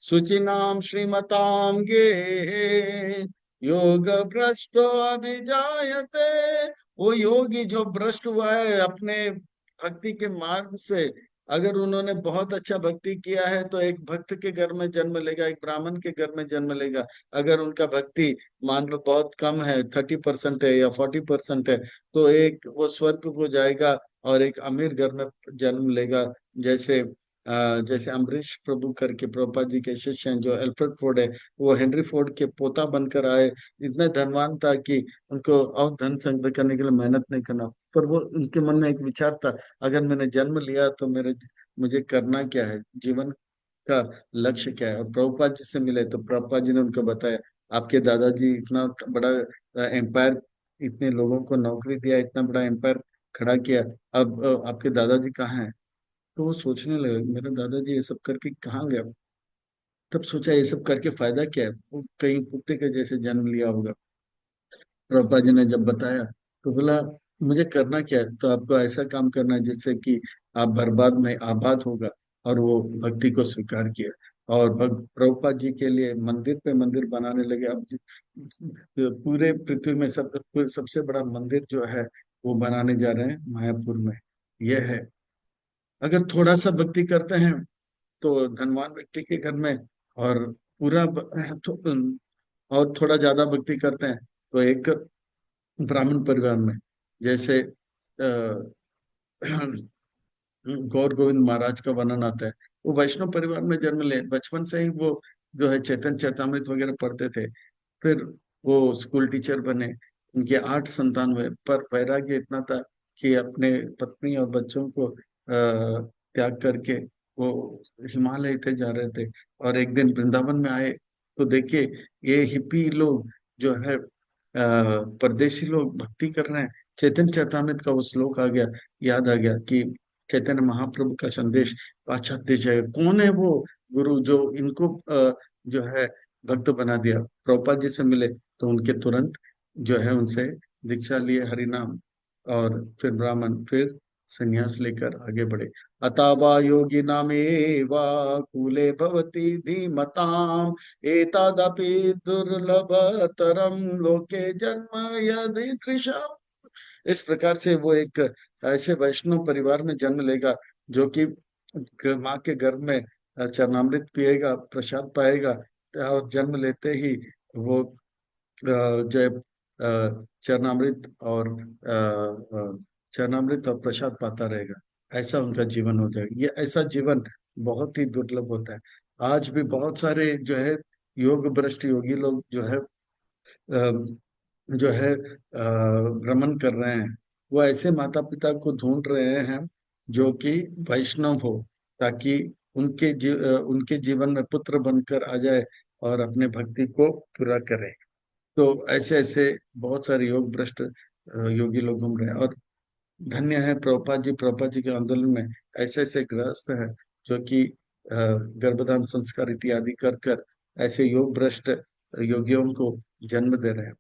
शुचिनाम श्रीमताम गे योग भ्रष्टो अभिजायते। वो योगी जो भ्रष्ट हुआ है अपने भक्ति के मार्ग से, अगर उन्होंने बहुत अच्छा भक्ति किया है तो एक भक्त के घर में जन्म लेगा, एक ब्राह्मण के घर में जन्म लेगा। अगर उनका भक्ति मान लो बहुत कम है, 30% है या 40% है, तो एक वो स्वर्ग को जाएगा और एक अमीर घर में जन्म लेगा। जैसे जैसे अम्बरीश प्रभु करके प्रभुपाद जी के शिष्य हैं जो एल्फ्रेड फोर्ड है, वो हेनरी फोर्ड के पोता बनकर आए। इतना धनवान था कि उनको और धन संग्रह करने के लिए मेहनत नहीं करना, पर वो उनके मन में एक विचार था, अगर मैंने जन्म लिया तो मेरे मुझे करना क्या है, जीवन का लक्ष्य क्या है। और प्रभुपाद जी से मिले तो प्रभुपाद जी ने उनको बताया, आपके दादाजी इतना बड़ा एम्पायर, इतने लोगों को नौकरी दिया, इतना बड़ा एम्पायर खड़ा किया, अब आपके दादाजी कहाँ हैं। तो वो सोचने लगे, मेरे दादाजी ये सब करके कहाँ गया। तब सोचा ये सब करके फायदा क्या है, वो कहीं कुत्ते के जैसे जन्म लिया होगा। पापा जी ने जब बताया तो बोला, मुझे करना क्या है, तो आपको ऐसा काम करना है जिससे कि आप बर्बाद में आबाद होगा। और वो भक्ति को स्वीकार किया। और प्रभुपाद जी के लिए मंदिर पे मंदिर बनाने लगे। अब पूरे पृथ्वी में सबसे बड़ा मंदिर जो है वो बनाने जा रहे हैं मायापुर में। यह है, अगर थोड़ा सा भक्ति करते हैं तो धनवान व्यक्ति के घर में, और तो, और थोड़ा ज्यादा भक्ति करते हैं तो एक ब्राह्मण परिवार में, जैसे गौर गोविंद महाराज का वर्णन आता है। वो वैष्णव परिवार में जन्म ले, बचपन से ही वो जो है चैतन्य चैतामृत वगैरह पढ़ते थे। फिर वो स्कूल टीचर बने। उनके 8 संतान हुए, पर वैराग्य इतना था कि अपने पत्नी और बच्चों को त्याग करके वो हिमालय थे जा रहे थे। और एक दिन वृंदावन में आए तो देखिए ये हिप्पी लोग जो है परदेशी लोग भक्ति कर रहे हैं। चैतन्य चैतामृत का वो श्लोक आ गया, याद आ गया कि चैतन्य महाप्रभु का संदेश पाश्चात्य जय, कौन है वो गुरु जो इनको जो है भक्त बना दिया। प्रभुपाद जी से मिले तो उनके तुरंत जो है उनसे दीक्षा लिए हरि नाम, और फिर ब्राह्मण, फिर संन्यास लेकर आगे बढ़े। अतावा योगी नामेवा कूले भवति धीमताम एतदपि दुर्लभतरम लोके जन्म यदीदृशम्। इस प्रकार से वो एक ऐसे वैष्णव परिवार में जन्म लेगा जो कि माँ के गर्भ में चरणामृत पिएगा, प्रसाद पाएगा, और जन्म लेते ही वो जो है चरणामृत और चरणामृत और प्रसाद पाता रहेगा। ऐसा उनका जीवन हो जाएगा। ये ऐसा जीवन बहुत ही दुर्लभ होता है। आज भी बहुत सारे जो है योग भ्रष्ट योगी लोग जो है भ्रमण कर रहे हैं। वो ऐसे माता पिता को ढूंढ रहे हैं जो कि वैष्णव हो, ताकि उनके जीवन में पुत्र बनकर आ जाए और अपने भक्ति को पूरा करे। तो ऐसे ऐसे बहुत सारे योग भ्रष्ट योगी लोग घूम रहे हैं। और धन्य है प्रभुपाद जी के आंदोलन में ऐसे ऐसे गृहस्थ हैं जो कि गर्भधान संस्कार इत्यादि कर कर ऐसे योग भ्रष्ट योगियों को जन्म दे रहे हैं।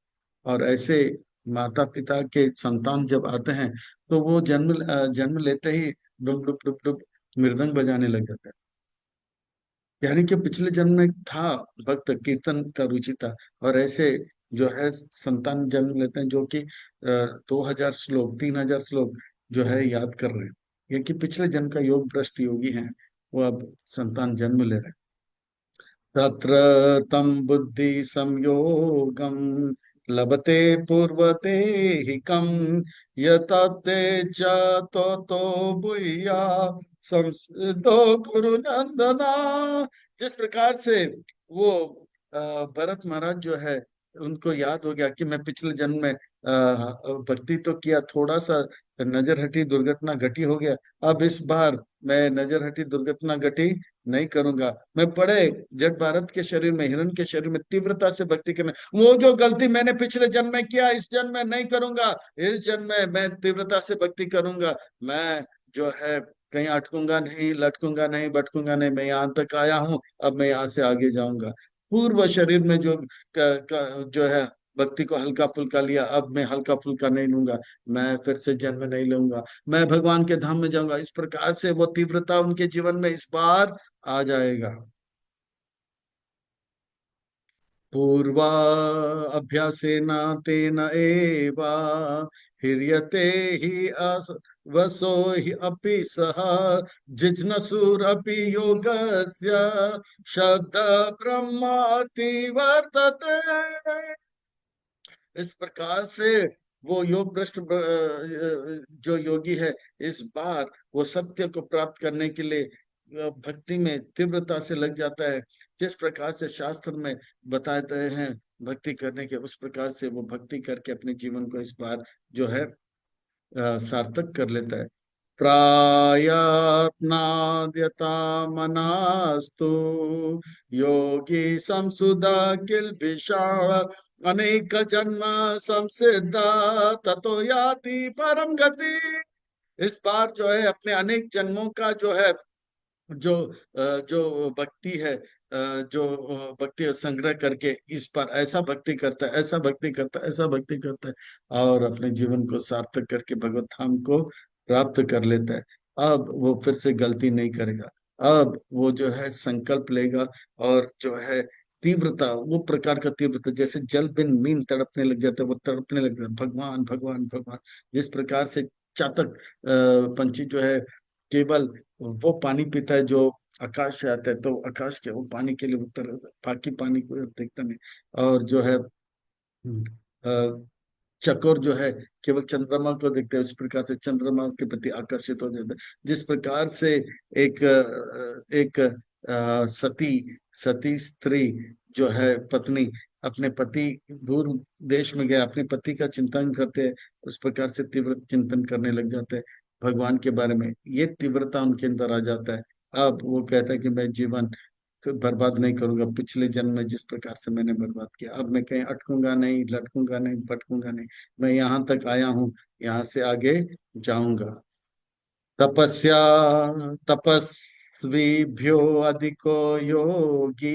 और ऐसे माता पिता के संतान जब आते हैं तो वो जन्म लेते ही डुम डुम डुम डुम मृदंग बजाने लग जाते हैं। यानी कि पिछले जन्म में था भक्त, कीर्तन का रुचि था। और ऐसे जो है संतान जन्म लेते हैं जो कि 2000 श्लोक 3000 श्लोक जो है याद कर रहे हैं। ये कि पिछले जन्म का योग भ्रष्ट योगी हैं, वो अब संतान जन्म ले रहे हैं। तत्र तं बुद्धि संयोगं लभते पूर्वते हि कं यतते च तो भूया संसिद्धो गुरु नंदना। जिस प्रकार से वो भरत महाराज जो है उनको याद हो गया कि मैं पिछले जन्म में भक्ति तो किया, थोड़ा सा नजर हटी दुर्घटना घटी हो गया। अब इस बार मैं नजर हटी दुर्घटना घटी नहीं करूंगा। मैं बड़े जड़ भारत के शरीर में, हिरण के शरीर में तीव्रता से भक्ति करना, वो जो गलती मैंने पिछले जन्म में किया इस जन्म में नहीं करूंगा। इस जन्म में मैं तीव्रता से भक्ति करूंगा। मैं जो है कहीं अटकूंगा नहीं, लटकूंगा नहीं, भटकूंगा नहीं। मैं यहाँ तक आया हूँ, अब मैं यहाँ से आगे जाऊंगा। पूर्व शरीर में जो है भक्ति को हल्का फुल्का लिया, अब मैं हल्का फुल्का नहीं लूंगा। मैं फिर से जन्म नहीं लूंगा, मैं भगवान के धाम में जाऊंगा। इस प्रकार से वो तीव्रता उनके जीवन में इस बार आ जाएगा। पूर्वा अभ्यासेन तेन एवा ह्रियते हि वसो हि अपि सः जिज्ञसुरपि योगस्य शब्द ब्रह्माति वर्तते। इस प्रकार से वो योग भ्रष्ट जो योगी है इस बार वो सत्य को प्राप्त करने के लिए भक्ति में तीव्रता से लग जाता है। जिस प्रकार से शास्त्र में बताते हैं भक्ति करने के, उस प्रकार से वो भक्ति करके अपने जीवन को इस बार जो है सार्थक कर लेता है। प्रायत्नाद्यता मनास्तु योगी संसुदा किल्बिषा अनेक जन्म संसिद्धा ततो याति परम गति। इस बार जो है अपने अनेक जन्मों का जो है जो भक्ति है, जो भक्ति संग्रह करके इस पर ऐसा भक्ति करता है, ऐसा भक्ति करता है, ऐसा भक्ति करता है, और अपने जीवन को सार्थक करके भगवत धाम को प्राप्त कर लेता है। अब वो फिर से गलती नहीं करेगा। अब वो जो है संकल्प लेगा, और जो है तीव्रता, वो प्रकार का तीव्रता, जैसे जल बिन मीन तड़पने लग जाता है, वो तड़पने लग जाता है, भगवान भगवान भगवान। जिस प्रकार से चातक पंछी जो है केवल वो पानी पीता है जो आकाश से आता है, तो आकाश के वो पानी के लिए उत्तर, बाकी पानी को देखता नहीं। और जो है चकोर जो है केवल चंद्रमा को देखते हैं, उस प्रकार से चंद्रमा के प्रति आकर्षित हो जाता है। जिस प्रकार से एक सती सती स्त्री जो है पत्नी अपने पति दूर देश में गया, अपने पति का चिंतन करते हैं, उस प्रकार से तीव्र चिंतन करने लग जाते हैं भगवान के बारे में। ये तीव्रता उनके अंदर आ जाता है। अब वो कहता है कि मैं जीवन फिर बर्बाद नहीं करूंगा, पिछले जन्म में जिस प्रकार से मैंने बर्बाद किया, अब मैं कहीं अटकूंगा नहीं, लटकूंगा नहीं, भटकूंगा नहीं। मैं यहाँ तक आया हूँ, यहाँ से आगे जाऊंगा। तपस्या तपस्विभ्यो अधिको योगी,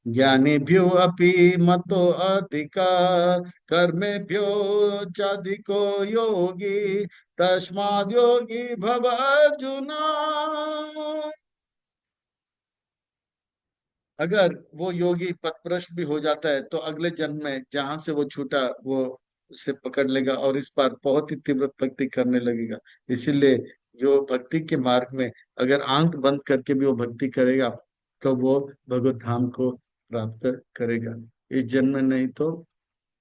ज्ञानीभ्यो अपि मतो अधिका, कर्मेभ्यो चाधिको योगी, तस्माद् योगी भव अर्जुना। अगर वो योगी पथभ्रष्ट भी हो जाता है, तो अगले जन्म में जहां से वो छूटा, वो उसे पकड़ लेगा और इस बार बहुत ही तीव्र भक्ति करने लगेगा। इसीलिए जो भक्ति के मार्ग में अगर आंख बंद करके भी वो भक्ति करेगा, तो वो भगवत धाम को प्राप्त करेगा। इस जन्म में नहीं तो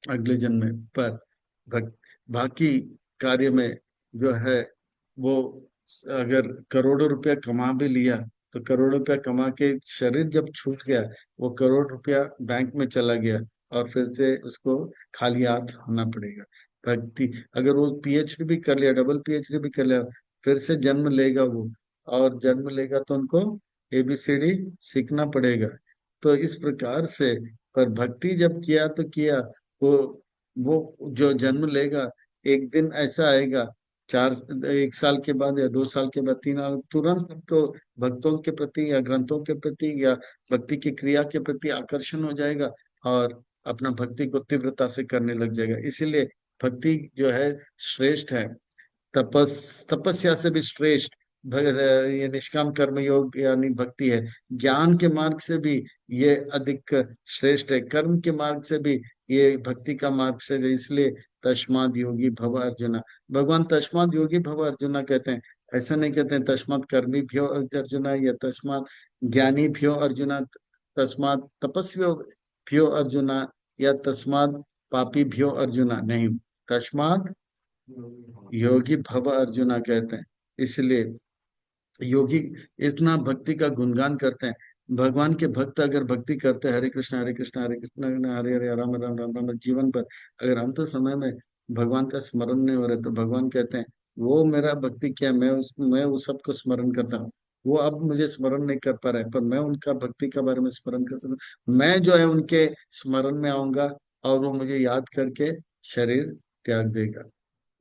अगले जन्म में। पर बाकी कार्य में जो है वो, अगर करोड़ों रुपया कमा भी लिया, तो करोड़ों रुपया कमा के शरीर जब छूट गया, वो करोड़ रुपया बैंक में चला गया, और फिर से उसको खाली हाथ होना पड़ेगा। भक्ति, अगर वो पीएचडी भी कर लिया, डबल पीएचडी भी कर लिया, फिर से जन्म लेगा वो, और जन्म लेगा तो उनको एबीसीडी सीखना पड़ेगा। तो इस प्रकार से, पर भक्ति जब किया तो किया, वो वो जो जन्म लेगा, एक दिन ऐसा आएगा, चार, एक साल के बाद या 2 साल के बाद, 3 साल, तुरंत तो भक्तों के प्रति या ग्रंथों के प्रति या भक्ति की क्रिया के प्रति आकर्षण हो जाएगा, और अपना भक्ति को तीव्रता से करने लग जाएगा। इसीलिए भक्ति जो है श्रेष्ठ है। तपस्या से भी श्रेष्ठ ये निष्काम कर्म योग यानी भक्ति है। ज्ञान के मार्ग से भी ये अधिक श्रेष्ठ है, कर्म के मार्ग से भी ये भक्ति का मार्ग से है। इसलिए तस्माद योगी भव अर्जुना, भगवान तस्माद योगी भव अर्जुना कहते हैं। ऐसा नहीं कहते हैं तस्माद कर्मी भ्यो अर्जुना, या तस्माद ज्ञानी भ्यो अर्जुना, तस्माद तपस्वी भ्यो अर्जुना, या तस्माद पापी भ्यो अर्जुना, नहीं, तस्माद योगी भव अर्जुना कहते हैं। इसलिए योगी इतना भक्ति का गुणगान करते हैं। भगवान के भक्त अगर भक्ति करते हैं, हरे कृष्ण हरे कृष्ण हरे कृष्ण हरे हरे राम राम राम राम, जीवन पर अगर अंत समय में भगवान का स्मरण नहीं हो रहा, तो भगवान कहते हैं वो मेरा भक्ति किया, मैं उस सबको स्मरण करता हूँ। वो अब मुझे स्मरण नहीं कर पा रहे हैं, पर मैं उनका भक्ति के बारे में स्मरण कर सकता हूँ। मैं जो है उनके स्मरण में आऊंगा, और वो मुझे याद करके शरीर त्याग देगा।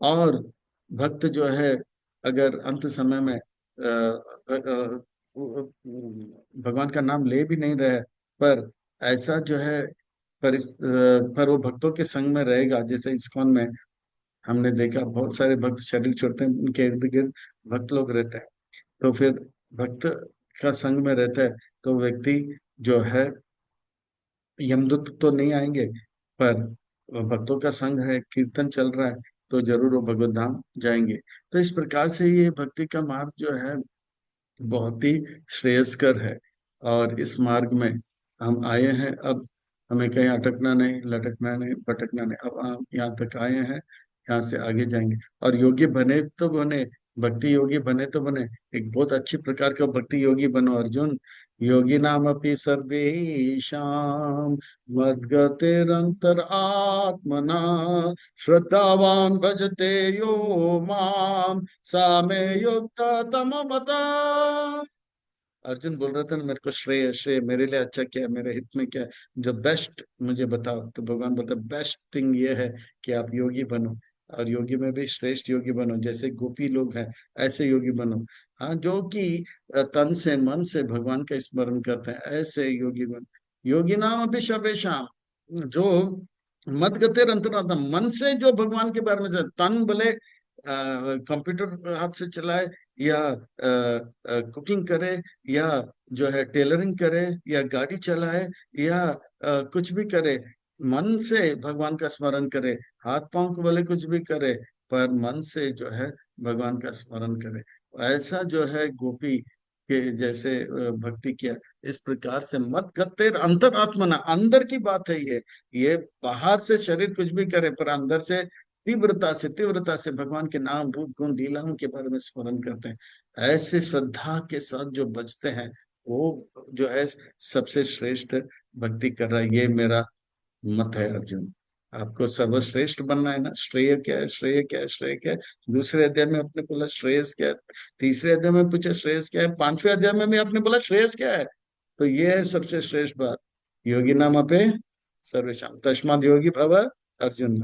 और भक्त जो है अगर अंत समय में भगवान का नाम ले भी नहीं रहे, पर ऐसा जो है, पर वो भक्तों के संग में रहेगा। जैसे इस्कॉन में हमने देखा बहुत सारे भक्त शरीर छोड़ते हैं, उनके इर्द गिर्द भक्त लोग रहते हैं। तो फिर भक्त का संग में रहता है, तो व्यक्ति जो है, यमदूत तो नहीं आएंगे, पर भक्तों का संग है, कीर्तन चल रहा है, तो जरूर वो भगवत धाम जाएंगे। तो इस प्रकार से ये भक्ति का मार्ग जो है बहुत ही श्रेयस्कर है। और इस मार्ग में हम आए हैं, अब हमें कहीं अटकना नहीं, लटकना नहीं, भटकना नहीं। अब हम यहाँ तक आए हैं, यहाँ से आगे जाएंगे। और योगी बने तो बने, भक्ति योगी बने तो बने, एक बहुत अच्छी प्रकार का भक्ति योगी बनो अर्जुन। योगी नाम अपि सर्वेषां मद्गतेरंतर आत्मना, श्रद्धावान भजते यो माम, सामे युक्त तममता। अर्जुन बोल रहा था ना, मेरे को श्रेय श्रेय, मेरे लिए अच्छा क्या है, मेरे हित में क्या है, जो बेस्ट मुझे बताओ। तो भगवान बोलता बेस्ट थिंग ये है कि आप योगी बनो, और योगी में भी श्रेष्ठ योगी बनो, जैसे गोपी लोग हैं ऐसे योगी बनो। हाँ, जो कि तन से मन से भगवान का स्मरण करते हैं, ऐसे योगी बनो। योगी नाम अभी सर्वेशाम, जो मत गते अंतरात्मा, मन से जो भगवान के बारे में तन भले कंप्यूटर हाथ से चलाए, या कुकिंग करे, या जो है टेलरिंग करे, या गाड़ी चलाए, या कुछ भी करे, मन से भगवान का स्मरण करे। हाथ पांव को भले कुछ भी करे, पर मन से जो है भगवान का स्मरण करे। ऐसा जो है गोपी के जैसे भक्ति किया। इस प्रकार से मत गत्ते अंतरात्मना, अंदर की बात है ये बाहर से शरीर कुछ भी करे, पर अंदर से तीव्रता से भगवान के नाम रूप गुण लीलाओं के बारे में स्मरण करते हैं। ऐसे श्रद्धा के साथ जो बचते हैं, वो जो है सबसे श्रेष्ठ भक्ति कर रहा है। ये मेरा मत है अर्जुन। आपको सर्वश्रेष्ठ बनना है ना। श्रेय क्या है, श्रेय क्या है, श्रेय क्या है? दूसरे अध्याय में आपने बोला श्रेयस क्या है, तीसरे अध्याय में पूछा श्रेयस क्या है, पांचवें अध्याय में भी आपने बोला श्रेयस क्या है। तो ये है सबसे श्रेष्ठ बात। योगी नाम पे सर्वेशम तस्माद योगी भव अर्जुन।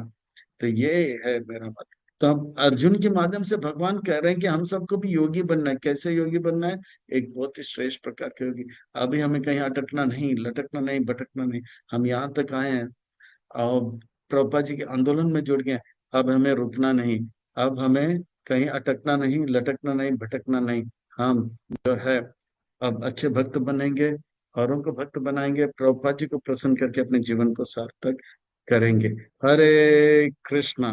तो ये है मेरा मत। तो हम अर्जुन के माध्यम से भगवान कह रहे हैं कि हम सबको भी योगी बनना है। कैसे योगी बनना है? एक बहुत ही श्रेष्ठ प्रकार के योगी। अभी हमें कहीं अटकना नहीं, लटकना नहीं, भटकना नहीं। हम यहाँ तक आए हैं और प्रभुपाद जी के आंदोलन में जुड़ गए। अब हमें रुकना नहीं, अब हमें कहीं अटकना नहीं, लटकना नहीं, भटकना नहीं। हम जो है अब अच्छे भक्त बनेंगे, औरों को भक्त बनाएंगे, प्रभुपाद जी को प्रसन्न करके अपने जीवन को सार्थक करेंगे। हरे कृष्णा।